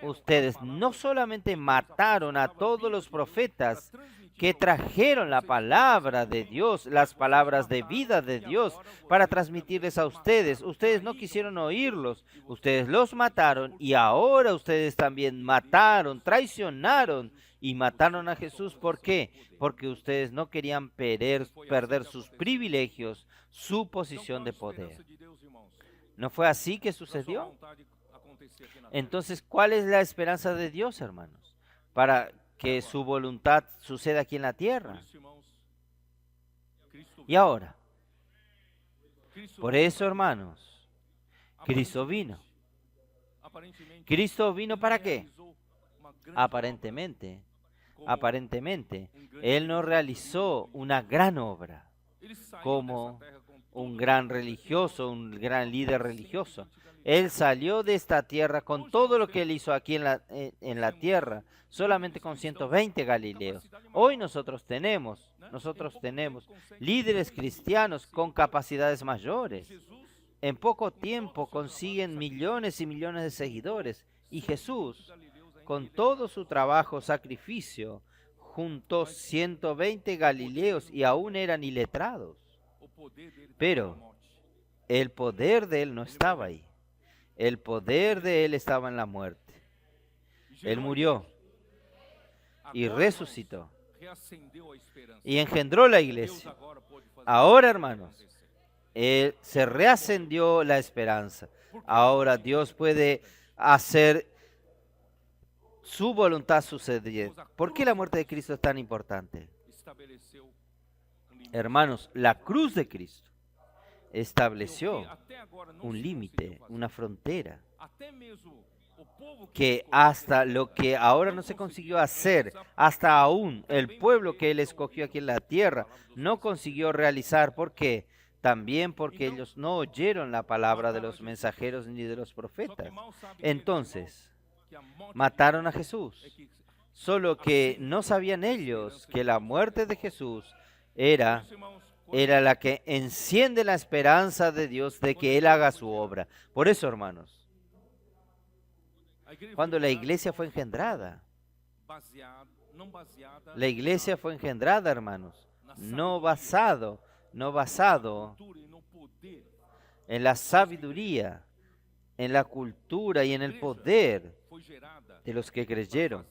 Ustedes no solamente mataron a todos los profetas que trajeron la palabra de Dios, las palabras de vida de Dios para transmitirles a ustedes. Ustedes no quisieron oírlos, ustedes los mataron y ahora ustedes también mataron, traicionaron y mataron a Jesús. ¿Por qué? Porque ustedes no querían perder sus privilegios, su posición de poder. ¿No fue así que sucedió? Entonces, ¿cuál es la esperanza de Dios, hermanos? Para que su voluntad suceda aquí en la tierra. Y ahora, por eso, hermanos, Cristo vino. ¿Cristo vino para qué? Aparentemente, Él no realizó una gran obra como un gran religioso, un gran líder religioso. Él salió de esta tierra con todo lo que Él hizo aquí en la tierra, solamente con 120 Galileos. Hoy nosotros tenemos líderes cristianos con capacidades mayores. En poco tiempo consiguen millones y millones de seguidores. Y Jesús, con todo su trabajo, sacrificio, juntó 120 Galileos y aún eran iletrados. Pero el poder de Él no estaba ahí. El poder de Él estaba en la muerte. Él murió y resucitó y engendró la iglesia. Ahora, hermanos, se reascendió la esperanza. Ahora Dios puede hacer su voluntad suceder. ¿Por qué la muerte de Cristo es tan importante? Hermanos, la cruz de Cristo estableció un límite, una frontera, que hasta lo que ahora no se consiguió hacer, hasta aún el pueblo que Él escogió aquí en la tierra no consiguió realizar. ¿Por qué? También porque ellos no oyeron la palabra de los mensajeros ni de los profetas. Entonces, mataron a Jesús. Solo que no sabían ellos que la muerte de Jesús era la que enciende la esperanza de Dios de que Él haga su obra. Por eso, hermanos, cuando la iglesia fue engendrada, hermanos, no basado en la sabiduría, en la cultura y en el poder de los que creyeron.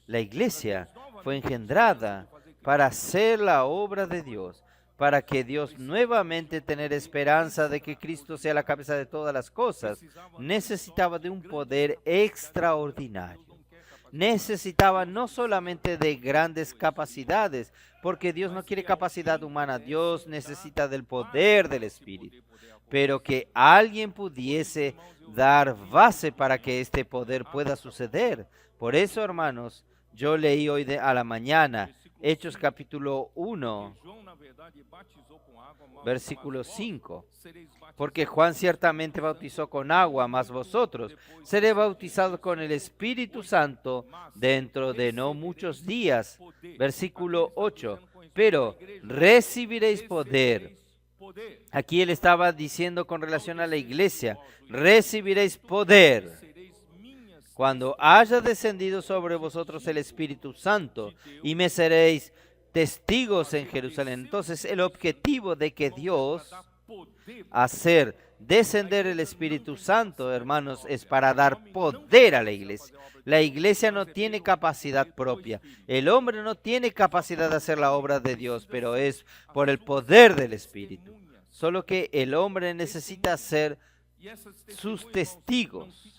La iglesia fue engendrada para hacer la obra de Dios, para que Dios nuevamente tener esperanza de que Cristo sea la cabeza de todas las cosas, necesitaba de un poder extraordinario. Necesitaba no solamente de grandes capacidades, porque Dios no quiere capacidad humana, Dios necesita del poder del Espíritu, pero que alguien pudiese dar base para que este poder pueda suceder. Por eso, hermanos, yo leí hoy a la mañana Hechos capítulo 1, versículo 5. Porque Juan ciertamente bautizó con agua, mas vosotros seréis bautizados con el Espíritu Santo dentro de no muchos días. Versículo 8. Pero recibiréis poder. Aquí él estaba diciendo con relación a la iglesia, recibiréis poder cuando haya descendido sobre vosotros el Espíritu Santo, y me seréis testigos en Jerusalén. Entonces, el objetivo de que Dios hacer descender el Espíritu Santo, hermanos, es para dar poder a la iglesia. La iglesia no tiene capacidad propia. El hombre no tiene capacidad de hacer la obra de Dios, pero es por el poder del Espíritu. Solo que el hombre necesita ser sus testigos.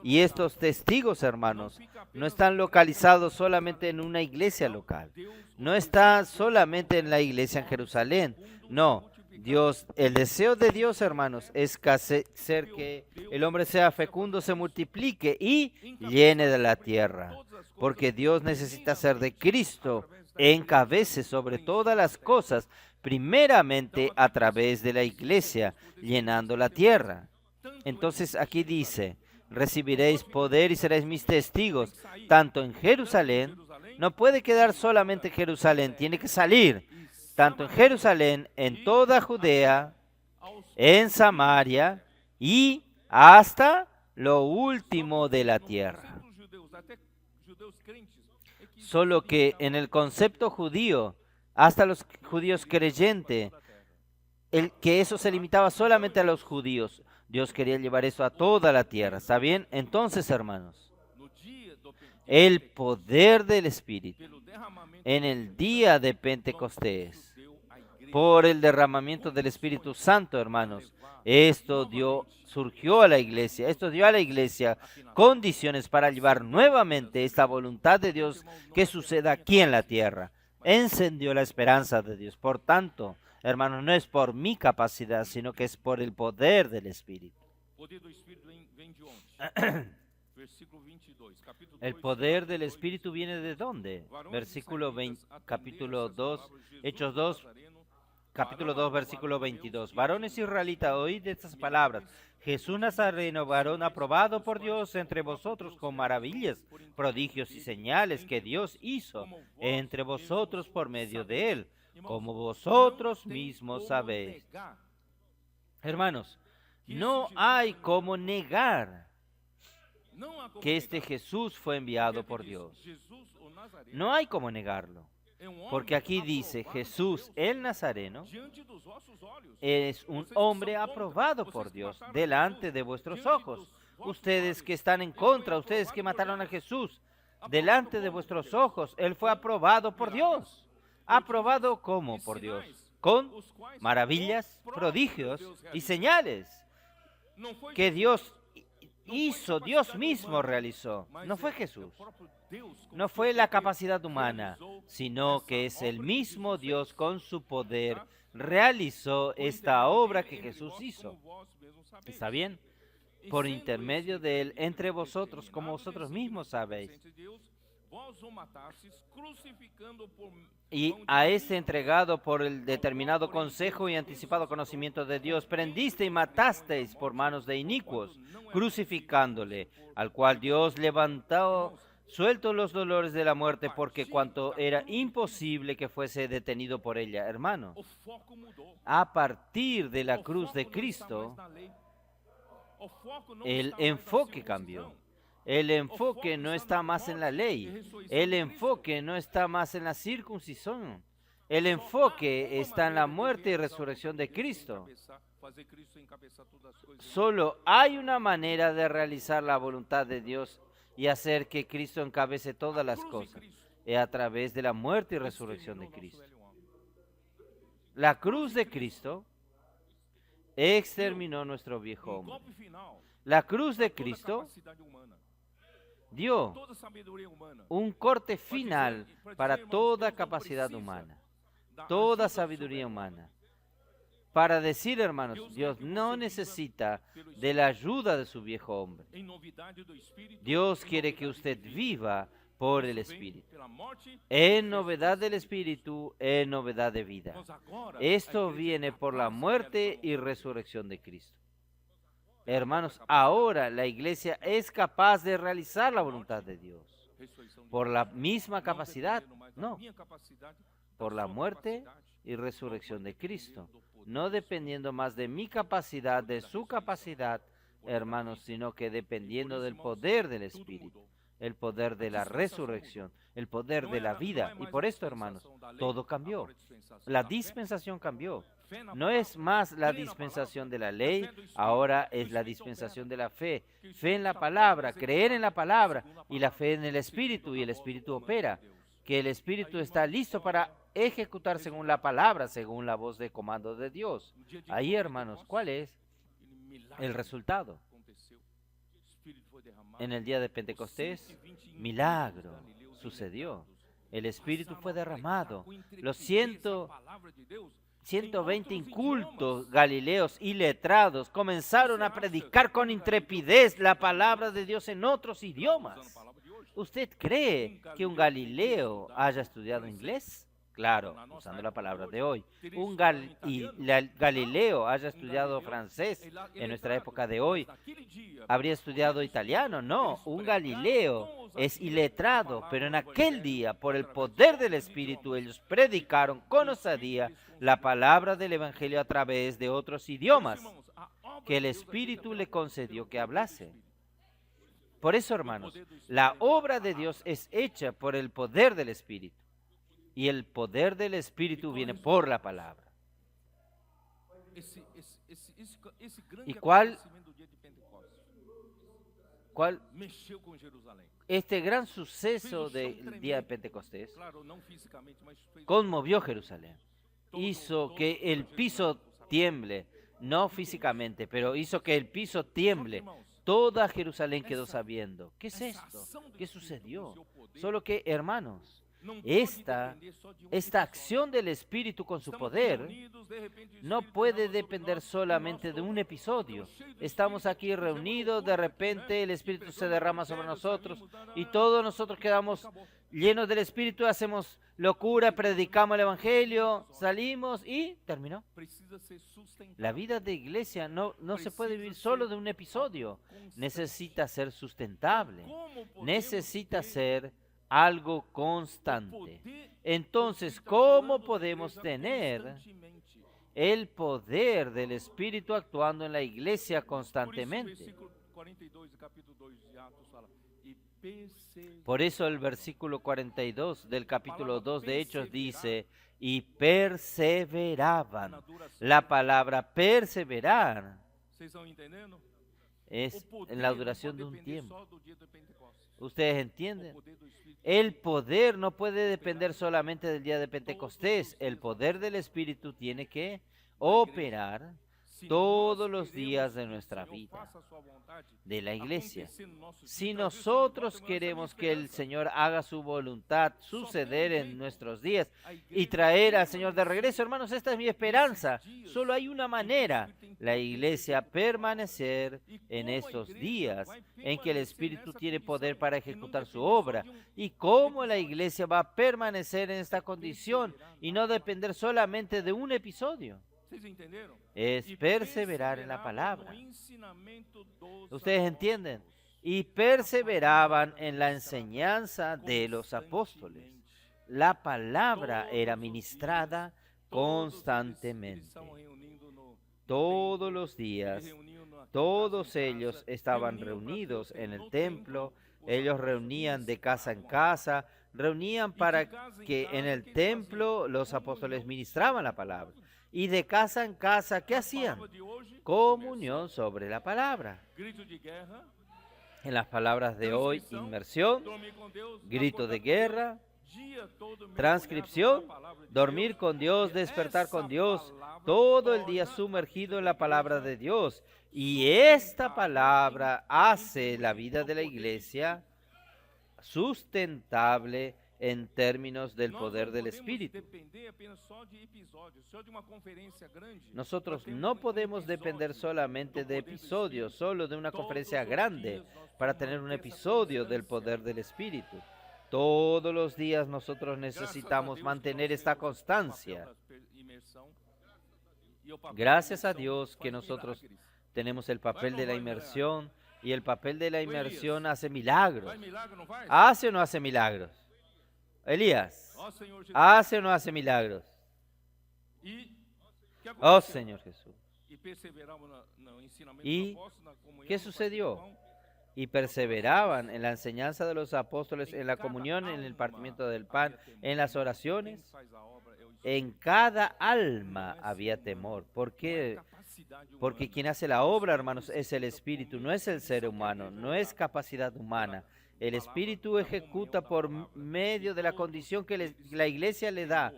Y estos testigos, hermanos, no están localizados solamente en una iglesia local. No está solamente en la iglesia en Jerusalén. No, Dios, el deseo de Dios, hermanos, es hacer que el hombre sea fecundo, se multiplique y llene de la tierra. Porque Dios necesita hacer de Cristo encabece sobre todas las cosas, primeramente a través de la iglesia, llenando la tierra. Entonces aquí dice, recibiréis poder y seréis mis testigos, tanto en Jerusalén, no puede quedar solamente en Jerusalén, tiene que salir, tanto en Jerusalén, en toda Judea, en Samaria y hasta lo último de la tierra. Solo que en el concepto judío, hasta los judíos creyentes, que eso se limitaba solamente a los judíos. Dios quería llevar eso a toda la tierra. ¿Está bien? Entonces, hermanos, el poder del Espíritu en el día de Pentecostés, por el derramamiento del Espíritu Santo, hermanos, esto surgió a la iglesia, esto dio a la iglesia condiciones para llevar nuevamente esta voluntad de Dios que suceda aquí en la tierra. Encendió la esperanza de Dios. Por tanto, hermanos, no es por mi capacidad, sino que es por el poder del Espíritu. El poder del Espíritu viene ¿de dónde? Versículo 20, capítulo 2, Hechos 2, capítulo 2, versículo 22. Varones israelitas, oíd estas palabras. Jesús Nazareno, varón aprobado por Dios entre vosotros con maravillas, prodigios y señales que Dios hizo entre vosotros por medio de él, como vosotros mismos sabéis. Hermanos, no hay como negar que este Jesús fue enviado por Dios. No hay como negarlo. Porque aquí dice, Jesús el Nazareno es un hombre aprobado por Dios delante de vuestros ojos. Ustedes que están en contra, ustedes que mataron a Jesús, delante de vuestros ojos, Él fue aprobado por Dios. ¿Aprobado cómo por Dios? Con maravillas, prodigios y señales que Dios hizo, Dios mismo realizó. No fue Jesús, no fue la capacidad humana, sino que es el mismo Dios con su poder realizó esta obra que Jesús hizo. ¿Está bien? Por intermedio de él, entre vosotros, como vosotros mismos sabéis. Y a este entregado por el determinado consejo y anticipado conocimiento de Dios, prendiste y matasteis por manos de inicuos, crucificándole, al cual Dios levantó, suelto los dolores de la muerte, porque cuanto era imposible que fuese detenido por ella. Hermano, a partir de la cruz de Cristo, el enfoque cambió. El enfoque no está más en la ley. El enfoque no está más en la circuncisión. El enfoque está en la muerte y resurrección de Cristo. Solo hay una manera de realizar la voluntad de Dios y hacer que Cristo encabece todas las cosas. Es a través de la muerte y resurrección de Cristo. La cruz de Cristo exterminó nuestro viejo hombre. golpe final La cruz de toda a Cristo capacidade humana, dio toda a sabedoria humana, un corte final para toda capacidad humana, toda sabiduría humana. Para decir, hermanos, Dios no necesita de la ayuda de su viejo hombre. em novidade do Espírito, Dios em quiere que novidade usted de vida. viva por el Isso vem Espíritu. pela morte En novedad del Espíritu, en novedad de vida. Mas agora, Esto a igreja viene é por la capaz de muerte realizar y uma coisa. resurrección de Cristo. Hermanos, ahora la iglesia es capaz de realizar la voluntad de Dios. Ressurreição de Por Deus. la misma Não capacidad, dependendo mais da no, minha capacidade, da por la sua muerte capacidade, y resurrección de não Cristo. dependendo do poder No do dependiendo más de mi capacidad, de su capacidad, hermanos, sino que dependiendo del poder del Tudo Espíritu, mudou. el poder de la resurrección, el poder Não de é la mais vida. a Y por esto, dispensação hermanos, da lei, todo cambió. agora a dispensação La da fé, dispensación cambió. fé na No palavra, es más la fé na dispensación palavra, de la a ley, fé do Espírito, ahora que o es la Espírito dispensación opera, de la fe. que o Fe en Espírito la está palabra, presente creer en la palabra segundo a y la palavra, fe en el seguindo Espíritu y a el voz Espíritu do comando opera. de Deus. Que el Espíritu está listo para ejecutar según la palabra, según la voz de comando de Dios. No dia de Ahí, hermanos, Pentecostes, ¿cuál es milagre el resultado? aconteceu. O Espírito foi derramado. En el día de Os Pentecostés, 120 milagro galileus sucedió. iletrados El Espíritu fue passaram a derramado. pregar com Los intrepidez a palavra de Deus em 120 outros incultos idiomas. galileos y letrados comenzaron a predicar con intrepidez la palabra de Dios en otros Usando a idiomas. palavra de hoje. ¿Usted cree que un Galileo haya estudiado inglés? Claro, usando la palabra de hoy. Galileo haya estudiado francés en nuestra época de hoy. ¿Habría estudiado italiano? No, un Galileo es iletrado, pero en aquel día, por el poder del Espíritu, ellos predicaron con osadía la palabra del Evangelio a través de otros idiomas que el Espíritu le concedió que hablase. Por eso, hermanos, la obra de Dios es hecha por el poder del Espíritu. Y el poder del Espíritu viene por la palabra. ¿Y cuál Mexeu com Jerusalém. este gran suceso del día de Pentecostés Claro, não fisicamente, mas fez conmovió Jerusalén? Hizo que el piso tiemble, no físicamente, pero hizo que el piso tiemble. Toda Jerusalén quedó sabiendo. ¿Qué es esto? ¿Qué sucedió? Solo que, hermanos, esta acción del Espíritu con su poder no puede depender solamente de un episodio. Estamos aquí reunidos, de repente el Espíritu se derrama sobre nosotros y todos nosotros quedamos llenos del Espíritu, hacemos locura, predicamos el Evangelio, salimos y terminó. La vida de iglesia no se puede vivir solo de un episodio. Necesita ser sustentable. Necesita ser algo constante. Entonces, ¿cómo podemos tener el poder del Espíritu actuando en la iglesia constantemente? Por eso el versículo 42 del capítulo 2 de Hechos dice, y perseveraban. La palabra perseverar es en la duración de un tiempo. ¿Ustedes entienden? El poder no puede depender solamente del día de Pentecostés. El poder del Espíritu tiene que operar todos los días de nuestra vida, de la iglesia. Si nosotros queremos que el Señor haga su voluntad suceder en nuestros días y traer al Señor de regreso, hermanos, esta es mi esperanza. Solo hay una manera, la iglesia permanecer en estos días en que el Espíritu tiene poder para ejecutar su obra. Y cómo la iglesia va a permanecer en esta condición y no depender solamente de un episodio. Es perseverar en la palabra. ¿Ustedes entienden? Y perseveraban en la enseñanza de los apóstoles. La palabra era ministrada constantemente. Todos los días, todos ellos estaban reunidos en el templo. Ellos reunían de casa en casa, reunían para que en el templo los apóstoles ministraban la palabra. Y de casa en casa, ¿qué hacían? Comunión sobre la palabra. En las palabras de hoy, inmersión, grito de guerra, Transcripción, dormir con Dios, despertar con Dios, todo el día sumergido en la palabra de Dios. Y esta palabra hace la vida de la iglesia sustentable en términos del poder del Espíritu. Nosotros no podemos depender solamente de episodios, solo de una conferencia grande, para tener un episodio del poder del Espíritu. Todos los días nosotros necesitamos mantener esta constancia. Gracias a Dios que nosotros tenemos el papel de la inmersión, y el papel de la inmersión hace milagros. ¿Hace o no hace milagros? Elías, ¿hace o no hace milagros? Oh Señor Jesús. ¿Y qué sucedió? Y perseveraban en la enseñanza de los apóstoles, en la comunión, en el partimiento del pan, en las oraciones. En cada alma había temor. ¿Por qué? Porque quien hace la obra, hermanos, es el Espíritu, no es el ser humano, no es capacidad humana. El Espíritu ejecuta por medio de la condición que la iglesia le da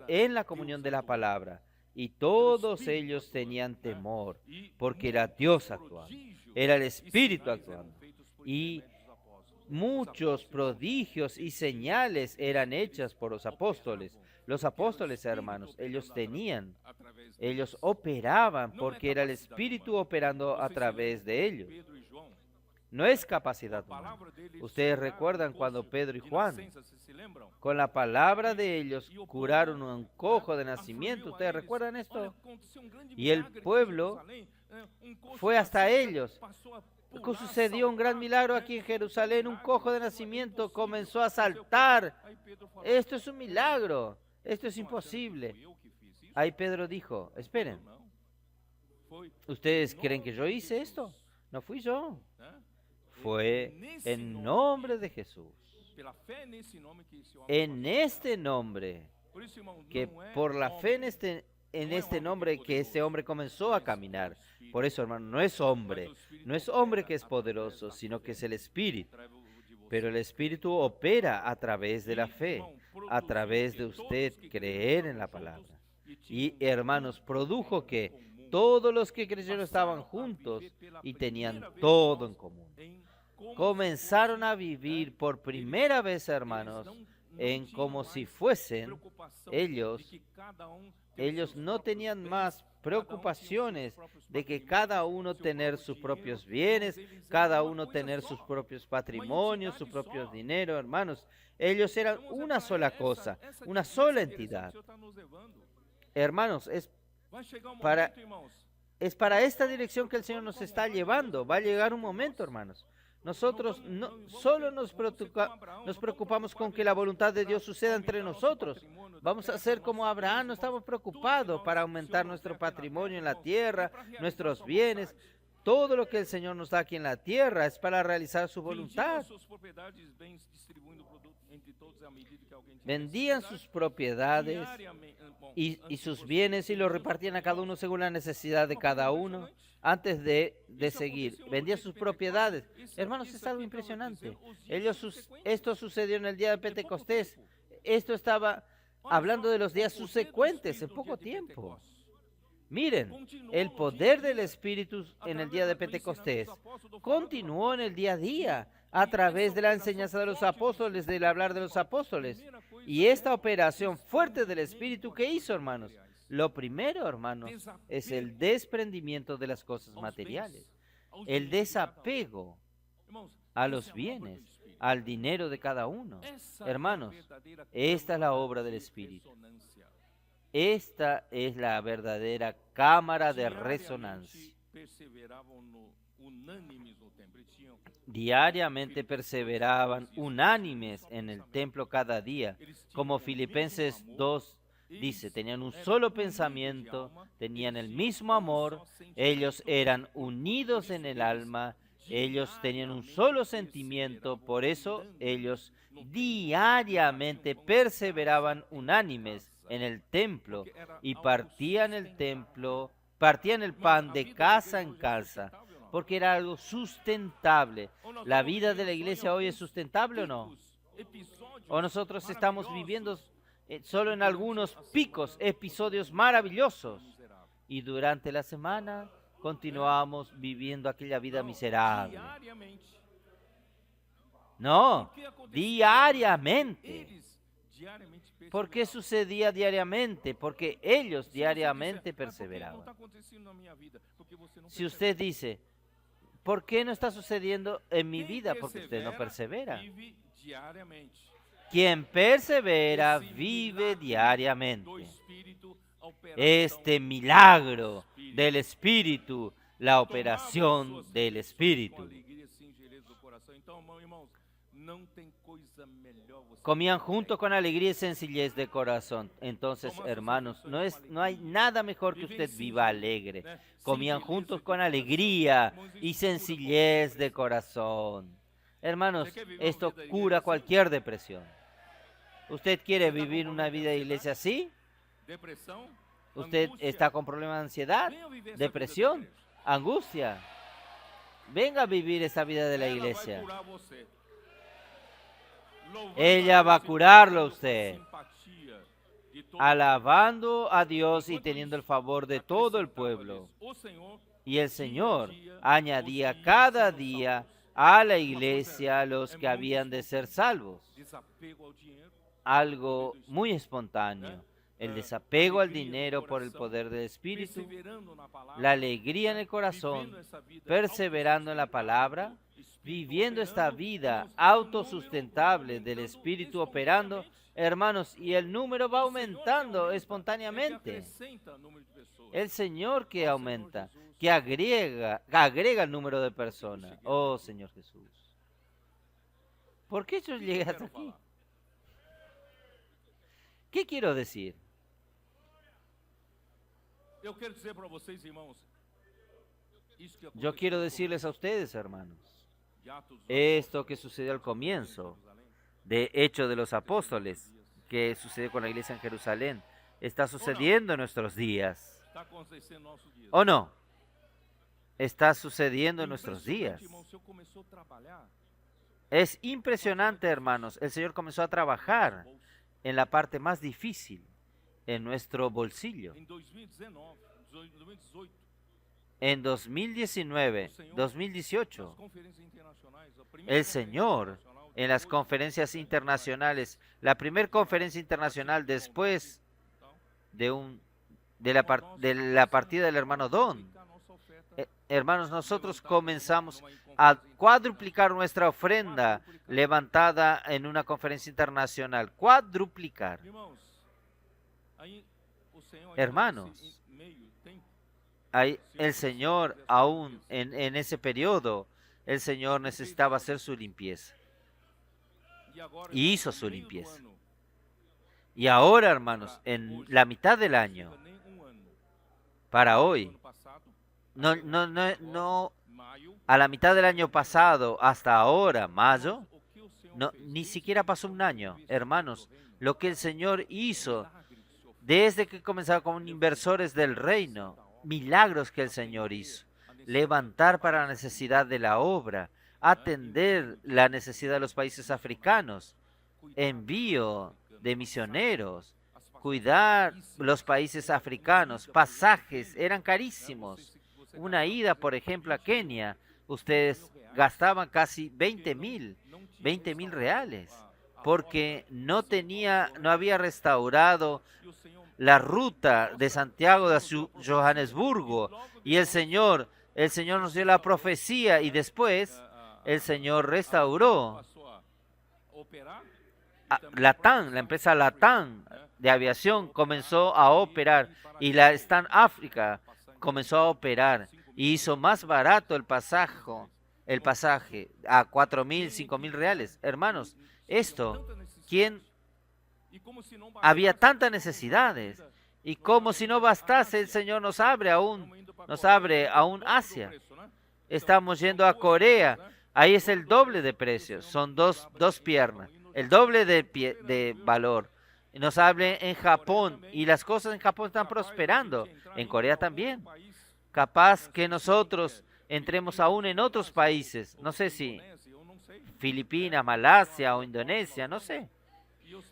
en la comunión de la palabra. Y todos ellos tenían temor, porque era Dios actuando, era el Espíritu actuando. Y muchos prodigios y señales eran hechas por los apóstoles. Los apóstoles, hermanos, ellos operaban porque era el Espíritu operando a través de ellos. No es capacidad humana. Ustedes recuerdan cuando Pedro y Juan, con la palabra de ellos, curaron un cojo de nacimiento. ¿Ustedes recuerdan esto? Y el pueblo fue hasta ellos. Sucedió un gran milagro aquí en Jerusalén. Un cojo de nacimiento comenzó a saltar. Esto es un milagro. Esto es imposible. Ahí Pedro dijo, esperen. ¿Ustedes creen que yo hice esto? No fui yo. Fue en nombre de Jesús. En este nombre, que por la fe en este nombre que este hombre comenzó a caminar. Por eso, hermano, no es hombre que es poderoso, sino que es el Espíritu. Pero el Espíritu opera a través de la fe, a través de usted creer en la palabra. Y, hermanos, produjo que todos los que creyeron estaban juntos y tenían todo en común. Comenzaron a vivir por primera vez, hermanos, en como si fuesen ellos no tenían más preocupaciones de que cada uno tener sus propios bienes, cada uno tener sus propios patrimonios, su propio dinero, hermanos. Ellos eran una sola cosa, una sola entidad. Hermanos, es para esta dirección que el Señor nos está llevando. Va a llegar un momento, hermanos. Nosotros no solo nos preocupamos con que la voluntad de Dios suceda entre nosotros. Vamos a ser como Abraham, no estamos preocupados para aumentar nuestro patrimonio en la tierra, nuestros bienes. Todo lo que el Señor nos da aquí en la tierra es para realizar su voluntad. Vendían sus propiedades y sus bienes y los repartían a cada uno según la necesidad de cada uno. Antes de seguir, vendían sus propiedades. Hermanos, es algo impresionante. Esto sucedió en el día de Pentecostés. Esto estaba hablando de los días subsecuentes, en poco tiempo. Miren, el poder del Espíritu en el día de Pentecostés continuó en el día a día a través de la enseñanza de los apóstoles, del hablar de los apóstoles. Y esta operación fuerte del Espíritu, ¿qué hizo, hermanos? Lo primero, hermanos, es el desprendimiento de las cosas materiales, el desapego a los bienes, al dinero de cada uno. Hermanos, esta es la obra del Espíritu. Esta es la verdadera cámara de resonancia. Diariamente perseveraban unánimes en el templo cada día, como Filipenses 2 dice, tenían un solo pensamiento, tenían el mismo amor, ellos eran unidos en el alma, ellos tenían un solo sentimiento, por eso ellos diariamente perseveraban unánimes en el templo y partían el pan de casa en casa, porque era algo sustentable. ¿La vida de la iglesia hoy es sustentable o no? O nosotros estamos viviendo solo en algunos picos, episodios maravillosos. Y durante la semana continuamos viviendo aquella vida miserable. No, diariamente. ¿Por qué sucedía diariamente? Porque ellos diariamente perseveraban. Si usted dice, ¿por qué no está sucediendo en mi vida? Porque usted no persevera. Quien persevera vive diariamente. Este milagro del Espíritu, la operación del Espíritu. Comían juntos con alegría y sencillez de corazón. Entonces, hermanos, no hay nada mejor que usted viva alegre. Comían juntos con alegría y sencillez de corazón. Hermanos, esto cura cualquier depresión. ¿Usted quiere vivir una vida de iglesia así? ¿Usted está con problemas de ansiedad, depresión, angustia? Venga a vivir esa vida de la iglesia. Ella va a curarlo a usted, alabando a Dios y teniendo el favor de todo el pueblo. Y el Señor añadía cada día a la iglesia los que habían de ser salvos. Algo muy espontáneo. El desapego al dinero por el poder del Espíritu, la alegría en el corazón, perseverando en la palabra, viviendo esta vida autosustentable del Espíritu operando, hermanos, y el número va aumentando espontáneamente. El Señor que aumenta, que agrega el número de personas. Oh, Señor Jesús. ¿Por qué yo llegué hasta aquí? ¿Qué quiero decir? Yo quiero decirles a ustedes, hermanos, esto que sucedió al comienzo de Hechos de los Apóstoles, que sucedió con la iglesia en Jerusalén, está sucediendo en nuestros días. ¿O no? Está sucediendo en nuestros días. Es impresionante, hermanos. El Señor comenzó a trabajar en la parte más difícil, en nuestro bolsillo. En 2019, 2018, el Señor en las conferencias internacionales, la primera conferencia internacional después de la partida del hermano Don, hermanos, nosotros comenzamos a cuadruplicar nuestra ofrenda levantada en una conferencia internacional. Cuadruplicar. Hermanos, el Señor aún en ese periodo, el Señor necesitaba hacer su limpieza. Y hizo su limpieza. Y ahora, hermanos, en la mitad del año, para hoy, no, a la mitad del año pasado hasta ahora, mayo, ni siquiera pasó un año, hermanos, lo que el Señor hizo desde que comenzaba con inversores del reino, milagros que el Señor hizo, levantar para la necesidad de la obra, atender la necesidad de los países africanos, envío de misioneros, cuidar los países africanos, pasajes eran carísimos. Una ida, por ejemplo, a Kenia, ustedes gastaban casi 20,000 reales, porque no había restaurado la ruta de Santiago de Johannesburgo, y el Señor nos dio la profecía, y después el Señor restauró Latam, la empresa Latam de aviación comenzó a operar, y la Stan Africa comenzó a operar y hizo más barato el pasaje a 4,000, 5,000 reales. Hermanos, había tantas necesidades, y como si no bastase, el Señor nos abre aún Asia. Estamos yendo a Corea, ahí es el doble de precio, son dos piernas, el doble de valor. Nos hable en Japón, y las cosas en Japón están prosperando, en Corea también. Capaz que nosotros entremos aún en otros países, no sé si Filipinas, Malasia o Indonesia, no sé.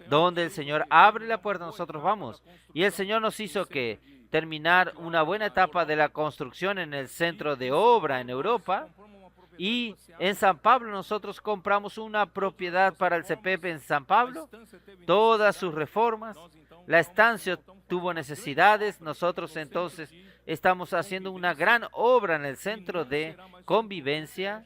Donde el Señor abre la puerta, nosotros vamos. Y el Señor nos hizo que terminar una buena etapa de la construcción en el centro de obra en Europa. Y en San Pablo nosotros compramos una propiedad para el CPP en San Pablo, todas sus reformas. La estancia tuvo necesidades, nosotros entonces estamos haciendo una gran obra en el centro de convivencia,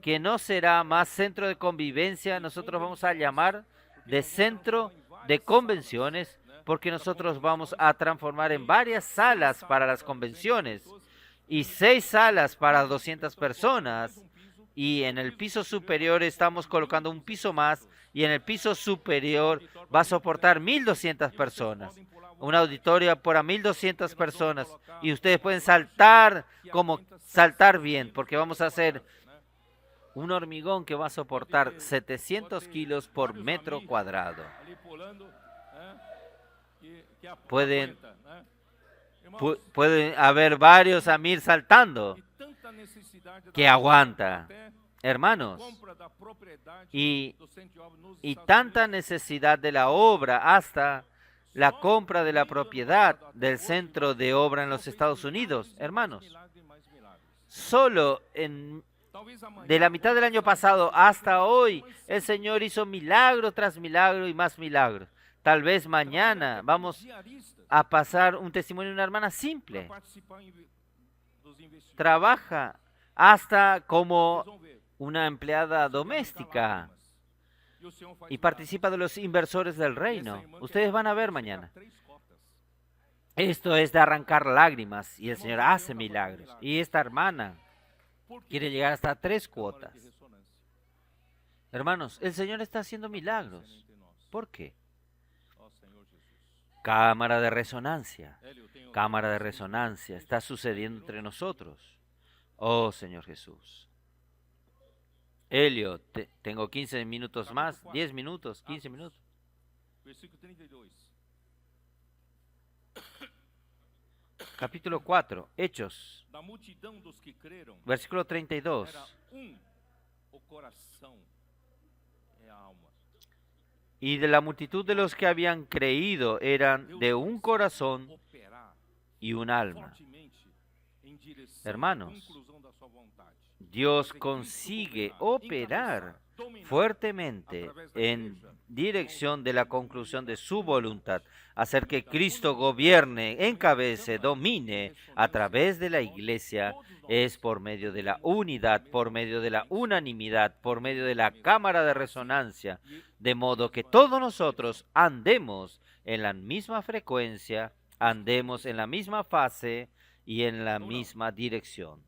que no será más centro de convivencia, nosotros vamos a llamar de centro de convenciones, porque nosotros vamos a transformar en varias salas para las convenciones y 6 salas para 200 personas, y en el piso superior estamos colocando un piso más, y en el piso superior va a soportar 1.200 personas, un auditorio para 1.200 personas, y ustedes pueden saltar bien, porque vamos a hacer un hormigón que va a soportar 700 kilos por metro cuadrado. Pueden haber varios Amir saltando que aguanta, hermanos, y tanta necesidad de la obra hasta la compra de la propiedad del centro de obra en los Estados Unidos, hermanos. Solo de la mitad del año pasado hasta hoy, el Señor hizo milagro tras milagro y más milagros. Tal vez mañana vamos a pasar un testimonio de una hermana simple. Trabaja hasta como una empleada doméstica y participa de los inversores del reino. Ustedes van a ver mañana. Esto es de arrancar lágrimas, y el Señor hace milagros. Y esta hermana quiere llegar hasta 3 cuotas. Hermanos, el Señor está haciendo milagros. ¿Por qué? Cámara de resonancia. Cámara de resonancia. Está sucediendo entre nosotros. Oh, Señor Jesús. Helio, tengo 15 minutos más. 10 minutos, 15 minutos. Capítulo 4, Hechos. Versículo 32. Y de la multitud de los que habían creído eran de un corazón y un alma. Hermanos, Dios consigue operar fuertemente en dirección de la conclusión de su voluntad, hacer que Cristo gobierne, encabece, domine a través de la iglesia, es por medio de la unidad, por medio de la unanimidad, por medio de la cámara de resonancia, de modo que todos nosotros andemos en la misma frecuencia, andemos en la misma fase y en la misma dirección.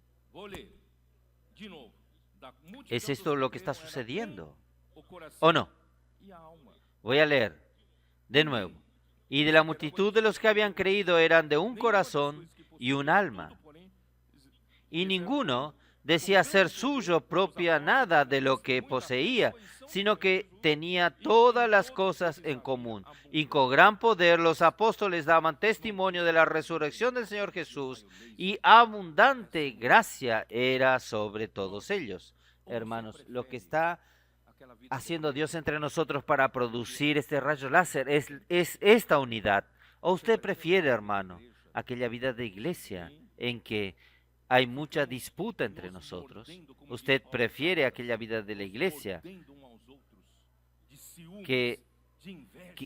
¿Es esto lo que está sucediendo? ¿O no? Voy a leer de nuevo. Y de la multitud de los que habían creído eran de un corazón y un alma. Y ninguno decía ser suyo propia nada de lo que poseía, sino que tenía todas las cosas en común. Y con gran poder los apóstoles daban testimonio de la resurrección del Señor Jesús, y abundante gracia era sobre todos ellos. Hermanos, lo que está haciendo Dios entre nosotros para producir este rayo láser es esta unidad. ¿O usted prefiere, hermano, aquella vida de iglesia en que hay mucha disputa entre nosotros? ¿Usted prefiere aquella vida de la iglesia que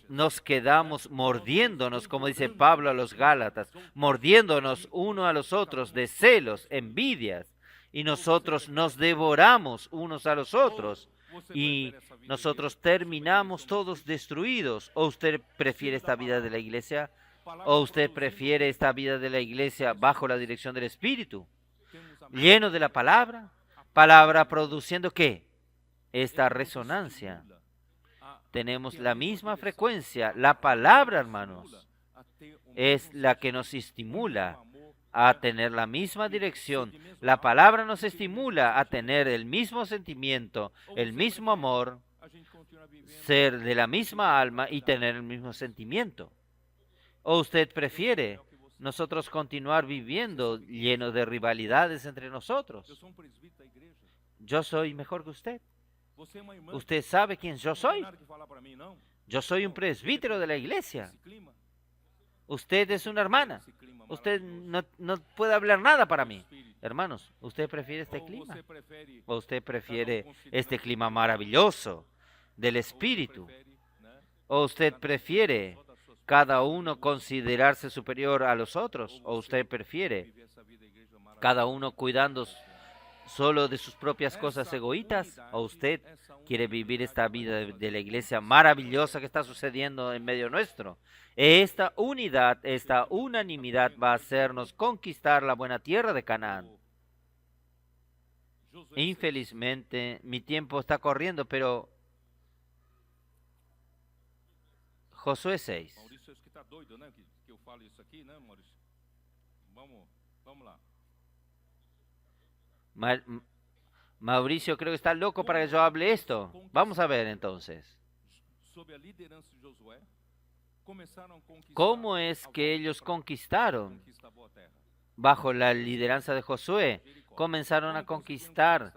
nos quedamos mordiéndonos, como dice Pablo a los Gálatas, mordiéndonos uno a los otros de celos, envidias, y nosotros nos devoramos unos a los otros y nosotros terminamos todos destruidos? ¿O usted prefiere esta vida de la iglesia? ¿O usted prefiere esta vida de la iglesia bajo la dirección del Espíritu, lleno de la palabra? Palabra produciendo ¿qué? Esta resonancia. Tenemos la misma frecuencia. La palabra, hermanos, es la que nos estimula a tener la misma dirección. La palabra nos estimula a tener el mismo sentimiento, el mismo amor, ser de la misma alma y tener el mismo sentimiento. ¿O usted prefiere nosotros continuar viviendo llenos de rivalidades entre nosotros? Yo soy mejor que usted. ¿Usted sabe quién yo soy? Yo soy un presbítero de la iglesia. esse clima, Usted es una hermana. esse clima Usted maravilhoso no puede hablar nada para do mí. Espírito? Hermanos, ¿usted prefiere este Ou clima? você prefere, ¿O usted prefiere considerando este clima superior, maravilloso del ou você Espíritu? prefere, né, ¿O usted cada prefiere pessoa da sua cada própria uno vida, considerarse superior a los otros? ou ¿O você usted prefiere viver essa vida igreja cada maravilhosa uno que cuidando Deus tem? solo de sus propias cosas Essa egoístas? ¿O unidade, usted essa quiere vivir esta unidade vai vida nos de la fazer iglesia conquistar maravillosa que está sucediendo en medio nuestro? Esta unidad, esta unanimidad va a hacernos conquistar la buena tierra de Canaán. Josué 6. Infelizmente, mi tiempo está corriendo, pero Josué 6. Maurício, acho que está doido, né? Que eu falo isso aqui, né, Maurício? Vamos lá. Mauricio creo que está loco para que yo hable esto. Vamos a ver entonces. Sob a liderança de Josué, começaram a conquistar ¿Cómo es a que volta ellos para conquistaron? conquistar a boa terra. Bajo la lideranza de Josué, Jericó. comenzaron a Como conseguiram conquistar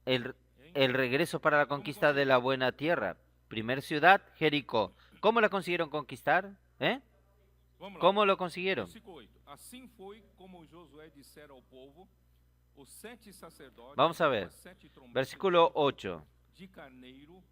conquistar? el regreso para la conquista de la buena tierra. Primer ciudad, Jericó. ¿Cómo la consiguieron conquistar? Vamos lá. ¿Cómo lo consiguieron? Versículo 8. Assim foi como Josué dissera ao povo, os 7 sacerdotes, Vamos a ver. as 7 trombetas Versículo 8. de carneiro.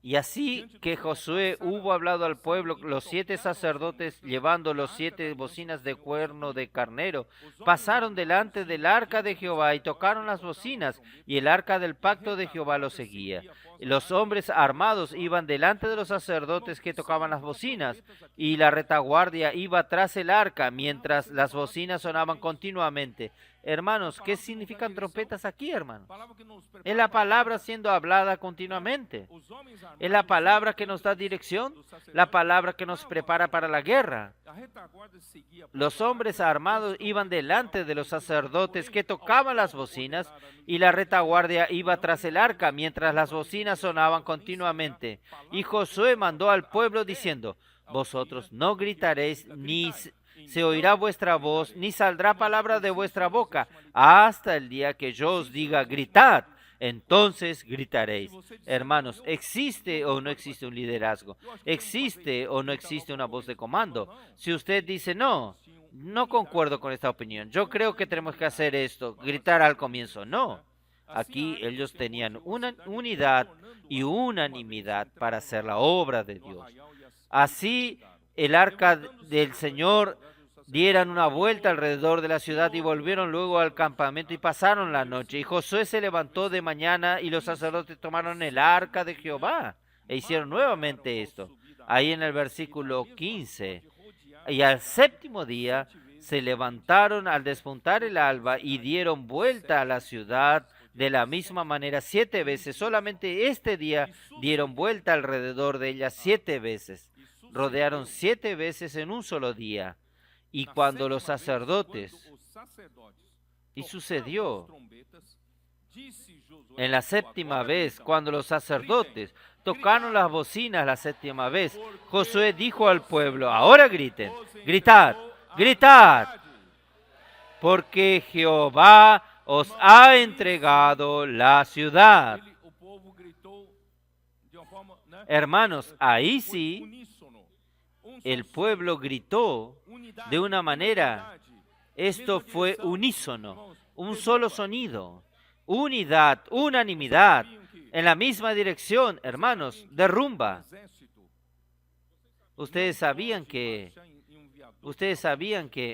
Y así que Josué hubo hablado al pueblo, los 7 sacerdotes, llevando los 7 bocinas de cuerno de carnero, pasaron delante del arca de Jehová y tocaron las bocinas, y el arca del pacto de Jehová los seguía. Y los hombres armados iban delante de los sacerdotes que tocaban las bocinas, y la retaguardia iba tras el arca, mientras las bocinas sonaban continuamente. Hermanos, ¿qué significan trompetas aquí, hermanos? Es la palabra siendo hablada continuamente. Es la palabra que nos da dirección, la palabra que nos prepara para la guerra. Los hombres armados iban delante de los sacerdotes que tocaban las bocinas y la retaguardia iba tras el arca mientras las bocinas sonaban continuamente. Y Josué mandó al pueblo diciendo, vosotros no gritaréis ni se oirá vuestra voz, ni saldrá palabra de vuestra boca, hasta el día que yo os diga gritad. Entonces gritaréis. Hermanos, ¿existe o no existe un liderazgo? ¿Existe o no existe una voz de comando? Si usted dice no concuerdo con esta opinión, yo creo que tenemos que hacer esto, gritar al comienzo, no. Aquí ellos tenían una unidad y unanimidad para hacer la obra de Dios. Así el arca del Señor dieran una vuelta alrededor de la ciudad y volvieron luego al campamento y pasaron la noche. Y Josué se levantó de mañana y los sacerdotes tomaron el arca de Jehová e hicieron nuevamente esto. Ahí en el versículo 15. Y al séptimo día se levantaron al despuntar el alba y dieron vuelta a la ciudad de la misma manera 7 veces. Solamente este día dieron vuelta alrededor de ella 7 veces. Rodearon 7 veces en un solo día. Y cuando los sacerdotes, y sucedió en la séptima vez, cuando los sacerdotes tocaron las bocinas la séptima vez, Josué dijo al pueblo, ahora griten, gritad, gritad, porque Jehová os ha entregado la ciudad. Hermanos, ahí sí, el pueblo gritó de una manera, esto fue unísono, un solo sonido, unidad, unanimidad, en la misma dirección, hermanos, derrumba. Ustedes sabían que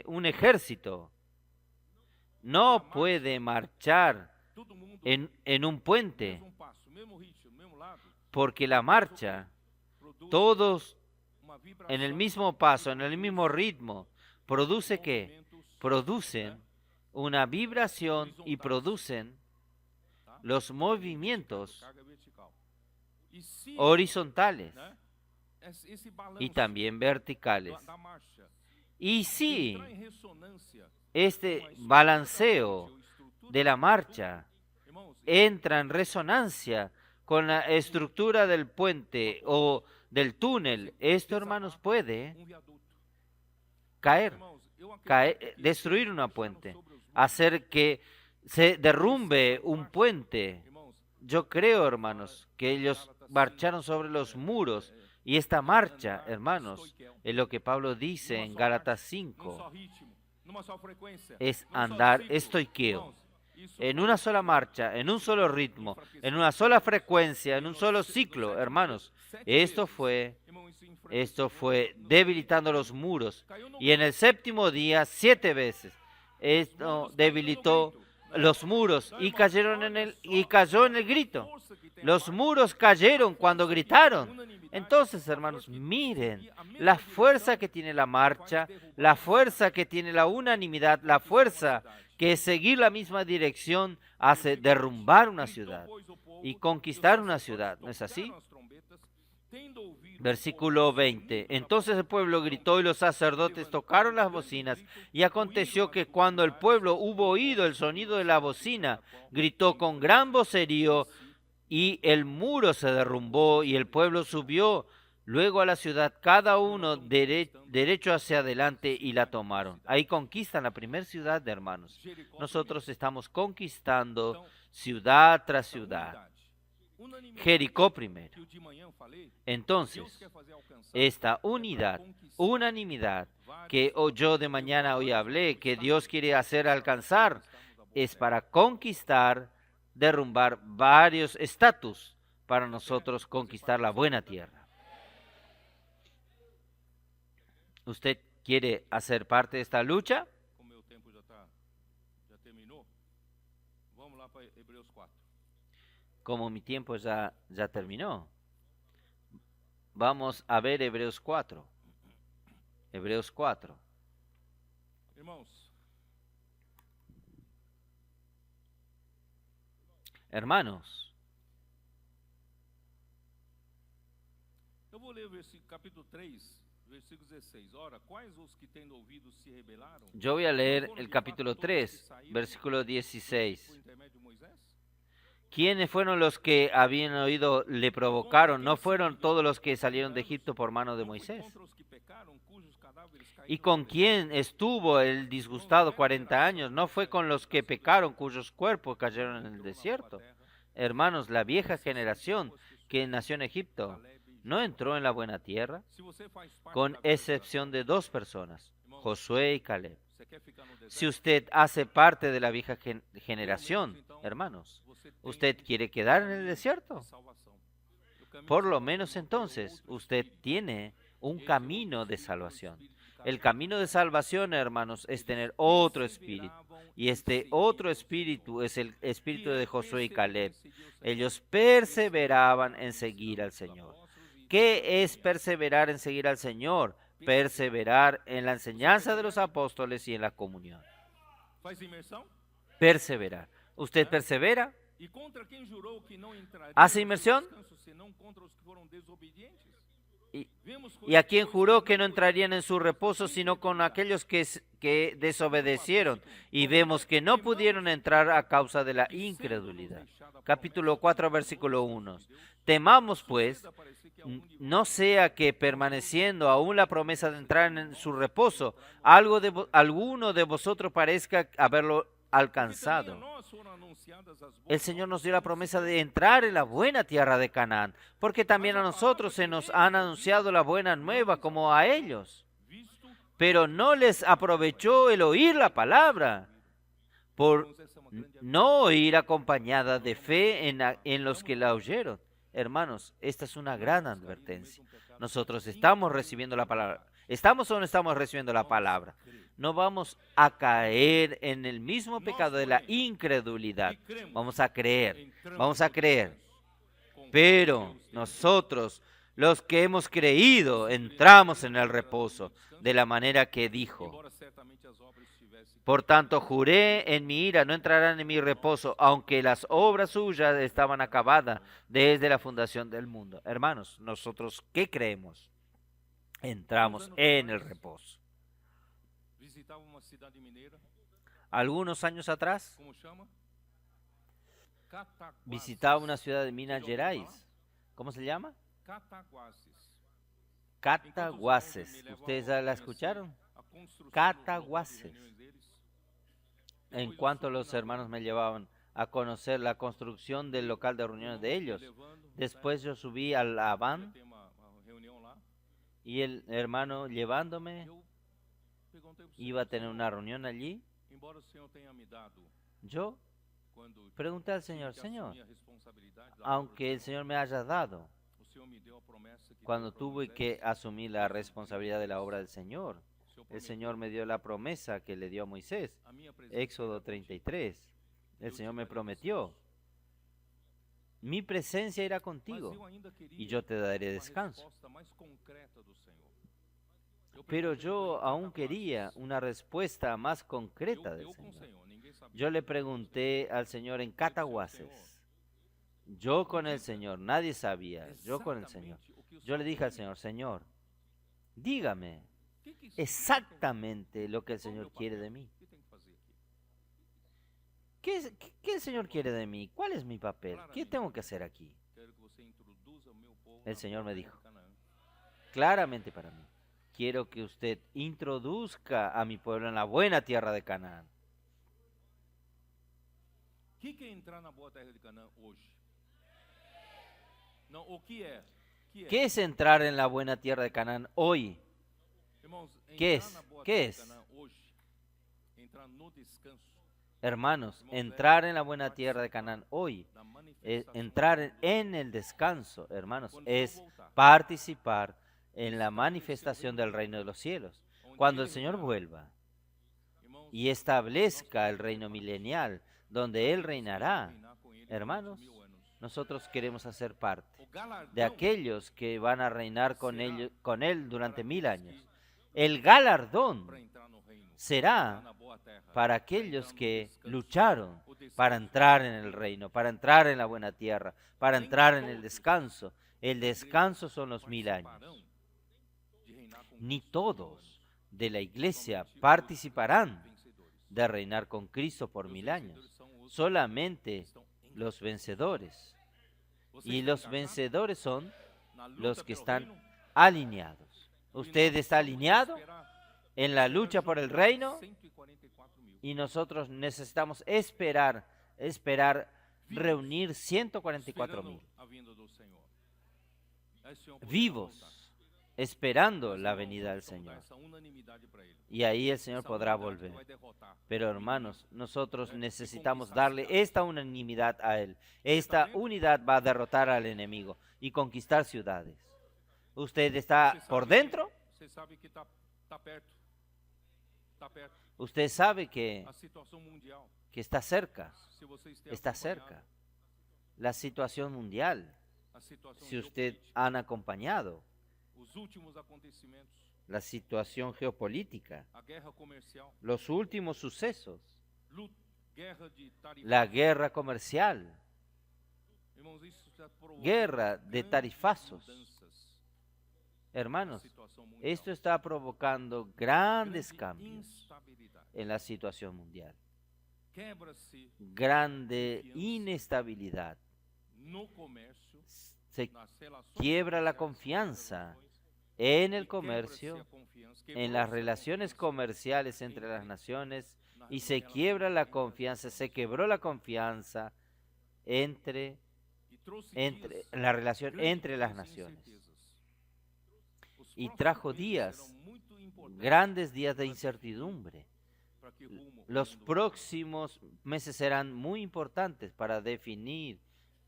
un ejército no puede marchar en un puente, porque la marcha, todos en el mismo paso, en el mismo ritmo, produce ¿qué? Producen una vibración y producen los movimientos horizontales y también verticales. Y si este balanceo de la marcha entra en resonancia con la estructura del puente o del túnel, esto, hermanos, puede caer, destruir una puente, hacer que se derrumbe un puente. Yo creo, hermanos, que ellos marcharon sobre los muros Y esta marcha, hermanos, es lo que Pablo dice en Gálatas 5, es andar estoiqueo, en una sola marcha, en un solo ritmo, en una sola frecuencia, en un solo ciclo, hermanos. Esto fue debilitando los muros. Y en el séptimo día, 7 veces, esto debilitó los muros y cayó en el grito. Los muros cayeron cuando gritaron. Entonces, hermanos, miren la fuerza que tiene la marcha, la fuerza que tiene la unanimidad, la fuerza que seguir la misma dirección hace derrumbar una ciudad y conquistar una ciudad. ¿No es así? Versículo 20. Entonces el pueblo gritó y los sacerdotes tocaron las bocinas. Y aconteció que cuando el pueblo hubo oído el sonido de la bocina, gritó con gran vocerío y el muro se derrumbó y el pueblo subió luego a la ciudad, cada uno derecho hacia adelante, y la tomaron. Ahí conquistan la primera ciudad, hermanos. Nosotros estamos conquistando ciudad tras ciudad. Jericó primero. Entonces, esta unanimidad que yo de mañana hoy hablé, que Dios quiere hacer alcanzar, es para conquistar, derrumbar varios estatus, para nosotros conquistar la buena tierra. ¿Usted quiere hacer parte de esta lucha? Como meu tempo já terminou, vamos lá para Hebreus 4. Como mi tiempo ya terminó, vamos a ver Hebreos 4. Hebreos 4. Hermanos, eu vou ler o capítulo 3, versículo 16. Ora, quais os que tendo ouvido se rebelaram? Yo voy a leer el capítulo 3, versículo 16. ¿Quiénes fueron los que habían oído le provocaron? ¿No fueron todos los que salieron de Egipto por mano de Moisés? ¿Y con quién estuvo el disgustado 40 años? ¿No fue con los que pecaron cuyos cuerpos cayeron en el desierto? Hermanos, la vieja generación que nació en Egipto no entró en la buena tierra, con excepción de 2 personas, Josué y Caleb. Si usted hace parte de la vieja generación, hermanos, ¿usted quiere quedar en el desierto? Por lo menos entonces usted tiene un camino de salvación. El camino de salvación, hermanos, es tener otro espíritu. Y este otro espíritu es el espíritu de Josué y Caleb. Ellos perseveraban en seguir al Señor. ¿Qué es perseverar en seguir al Señor? Perseverar en la enseñanza de los apóstoles y en la comunión. Perseverar. ¿Usted persevera? ¿Hace inmersión? ¿Y a quién juró que no entrarían en su reposo sino con aquellos que desobedecieron? Y vemos que no pudieron entrar a causa de la incredulidad. Capítulo 4, versículo 1. Temamos, pues, no sea que permaneciendo aún la promesa de entrar en su reposo, alguno de vosotros parezca haberlo alcanzado. El Señor nos dio la promesa de entrar en la buena tierra de Canaán, porque también a nosotros se nos han anunciado la buena nueva como a ellos. Pero no les aprovechó el oír la palabra, por no oír acompañada de fe en los que la oyeron. Hermanos, esta es una gran advertencia. Nosotros estamos recibiendo la palabra. ¿Estamos o no estamos recibiendo la palabra? No vamos a caer en el mismo pecado de la incredulidad. Vamos a creer. Pero nosotros, los que hemos creído, entramos en el reposo de la manera que dijo. Por tanto, juré en mi ira, no entrarán en mi reposo, aunque las obras suyas estaban acabadas desde la fundación del mundo. Hermanos, nosotros, ¿qué creemos? Entramos en el reposo. Algunos años atrás, visitaba una ciudad de Minas Gerais. ¿Cómo se llama? Cataguases. ¿Ustedes ya la escucharon? Cataguases. En cuanto los hermanos me llevaban a conocer la construcción del local de reuniones de ellos, después yo subí a la van Y el hermano llevándome, Eu perguntei para o iba a Senhor, tener una reunión allí. embora o Senhor tenha me dado, Yo quando pregunté al tive Señor, que Señor, assumir a responsabilidade da obra do aunque el Senhor, Señor me haya dado, o Senhor me deu a promessa que cuando deu para tuve Moisés. que asumir la responsabilidad de la obra del Señor, O Senhor el prometeu Señor me dio la promesa que le dio a Moisés. a minha presença Éxodo irá contigo. 33. El Eu te Señor me darei prometió, descanso. mi presencia irá Mas contigo eu ainda queria y yo te daré uma descanso. resposta mais concreta do Senhor. Eu Pero perguntei para ele yo em aún Cataguases. quería una respuesta más concreta del Eu com o Señor. Senhor, ninguém sabia. Yo le pregunté al Señor en Cataguases, yo con el Señor, nadie sabía, yo con el Señor. Exatamente o que o Yo le Senhor dije al queria. Señor, Señor, dígame O que isso- exactamente lo que el qual o meu Señor quiere papel? de mí. O que tem que fazer aqui? ¿Qué el Señor quiere de mí? ¿Cuál es mi papel? ¿Qué tengo que hacer aquí? Quero que você introduza o meu povo El na Señor me terra de dijo, Canaã. claramente para mí, quiero que usted introduzca a mi pueblo en la buena tierra de Canaán. O que é entrar na boa terra de Canaã hoje? Não, o que é? ¿Qué es entrar en la buena tierra de Canaán hoy? Irmãos, ¿Qué entrar es? na boa ¿Qué terra de es? Canaã hoje, entrar no descanso Hermanos, entrar en la buena tierra de Canaán hoy, da manifestação entrar en el descanso, hermanos, quando o Senhor es voltar, participar en la manifestación del reino de los cielos. onde Cuando ele el Señor reinará. vuelva Irmãos, y establezca el reino milenial, donde Él reinará, reinar com ele hermanos, durante 1000 anos. nosotros queremos hacer parte O galardão de aquellos que van a reinar con Él durante para 1000 aqueles años. que- El galardón para entrar no reino, será entrar na boa terra, para para aquellos entrar no que descanso. lucharon O descanso para entrar en el reino, para entrar en la buena tierra, para Nem entrar en el todos descanso. El da igreja descanso son los 1000 participarão años. de reinar com Ni Cristo por 1000 todos anos. de la iglesia Somente os participarán vencedores. de reinar con Cristo por Os 1000 vencedores años. são os que Solamente estão em los vencedores. Você Y está los engajado vencedores son na luta los que pelo están reino? alineados. E ¿Usted nós está temos que alineado esperar en la ser lucha por el ajuntado reino? 144.000. Y nosotros necesitamos esperar reunir 144.000 Esperando a vinda do Senhor. Aí o Senhor poderá voltar. vivos, esperando Mas, la irmãos, venida del nós vamos dar Señor. essa unanimidade para ele. Y ahí el Señor Essa podrá unidade que volver. vai derrotar Pero o hermanos, inimigo. nosotros Y necesitamos conquistar darle ciudades. esta unanimidad a Él. Esta dentro? unidad va a derrotar al enemigo y conquistar ciudades. ¿Usted está Você sabe por que- dentro? Você sabe que está perto. Está perto. Usted sabe que A situação mundial. está cerca. Se você estiver Está acompanhado, cerca. La situación mundial, a situação si usted geopolítica, han acompañado, os últimos acontecimentos, la situación geopolítica, a guerra comercial, los últimos sucesos, guerra de tarifas. la guerra comercial, Irmãos, isso está provocando guerra de grandes tarifazos. mudanças hermanos, na situação mundial. esto está provocando grandes Grande cambios instabilidade. en la situación mundial. Quebra-se Grande inestabilidad. no comércio, Se nas relações quiebra la comerciais confianza entre en as el nações, e comercio, quebra-se a confiança, en quebrou-se las a relaciones confiança comerciales entre las naciones nas y se relações quiebra la entre as confianza, se nações. quebró la confianza entre E trouxe dias la relación grandes entre las de naciones. incertezas. Os Y próximos trajo meses días, serão muito importantes grandes días de incertidumbre. para que rumo Los o mundo próximos meses serán muy importantes para definir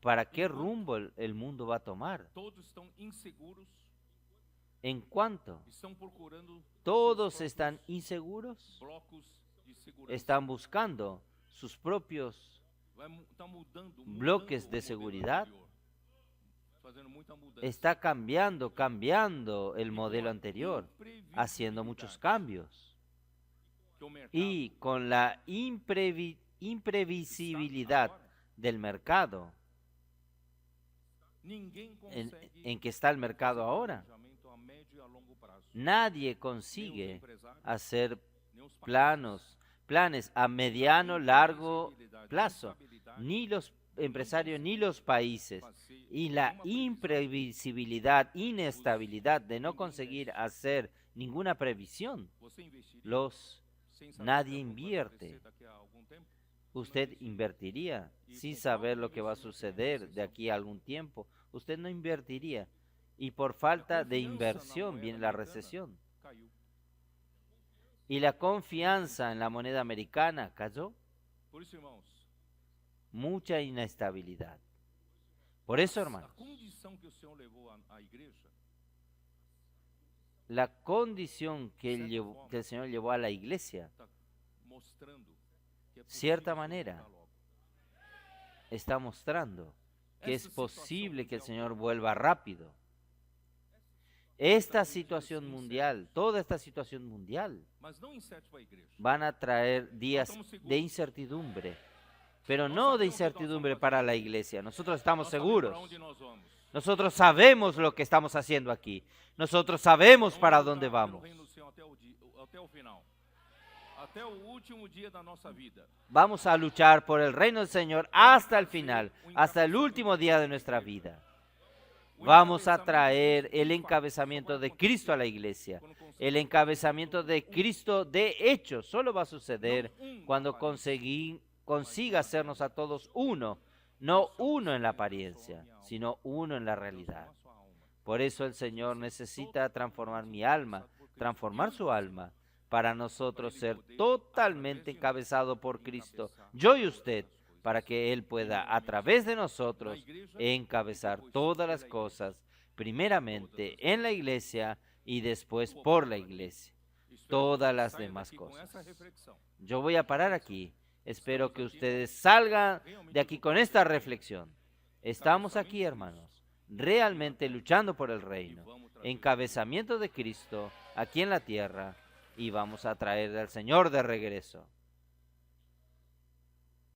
para qué rumbo el mundo va a tomar. todos estão inseguros, En cuanto estão procurando todos seus están próprios inseguros, blocos de segurança. están buscando sus propios Tá mudando, bloques mudando de o modelo seguridad. anterior, fazendo muita mudança. Está cambiando el modelo anterior, haciendo muchos cambios. Que o mercado Y con la imprevisibilidad está agora, del mercado, ninguém en consegue que está el mercado fazer ahora, planejamento a médio e a longo prazo. nadie Nem os consigue empresários, hacer nem os países. planes a mediano, largo Imprevisibilidade, plazo, instabilidade, ni los empresarios ni los países. fazer Y la nenhuma previsão. imprevisibilidad, inestabilidad de no conseguir hacer ninguna previsión, Você investiria los sem saber nadie o que vai invierte. acontecer daqui a algum tempo? usted invertiría sin saber lo que va a suceder de aquí a algún tiempo. Usted no invertiría. y por falta de inversión viene la recesión. caiu. Y la confianza en la moneda americana cayó. Por isso, irmãos, Mucha inestabilidad. Por eso, a hermanos, condição que o Senhor levou à igreja la condición que el Señor llevó a la iglesia, está mostrando que é Cierta possível manera. voltar logo. está mostrando que es Essa posible que el situação Señor vuelva rápido. Esta situación mundial, toda esta situación mundial, mas não incerte para a igreja. van a traer días de incertidumbre, pero no de incertidumbre para la iglesia. Nosotros estamos Nós sabemos seguros. para onde nós vamos. Nosotros sabemos lo que estamos haciendo aquí. Nosotros sabemos para Vamos dónde lutar pelo vamos. reino do Senhor até o final. Até o último dia da nossa vida. Vamos a luchar por el reino del Señor hasta el final, hasta el último día de nuestra vida. Vamos a traer el encabezamiento de Cristo a la iglesia. El encabezamiento de Cristo, de hecho, solo va a suceder cuando consiga hacernos a todos uno, no uno en la apariencia, sino uno en la realidad. Por eso el Señor necesita transformar mi alma, transformar su alma, para nosotros ser totalmente encabezado por Cristo, yo y usted, para que Él pueda, a través de nosotros, encabezar todas las cosas, primeramente en la iglesia y después por la iglesia, todas las demás cosas. Yo voy a parar aquí. Espero que ustedes salgan de aquí con esta reflexión. Estamos aquí, hermanos, realmente luchando por el reino, encabezamiento de Cristo aquí en la tierra, y vamos a traer al Señor de regreso.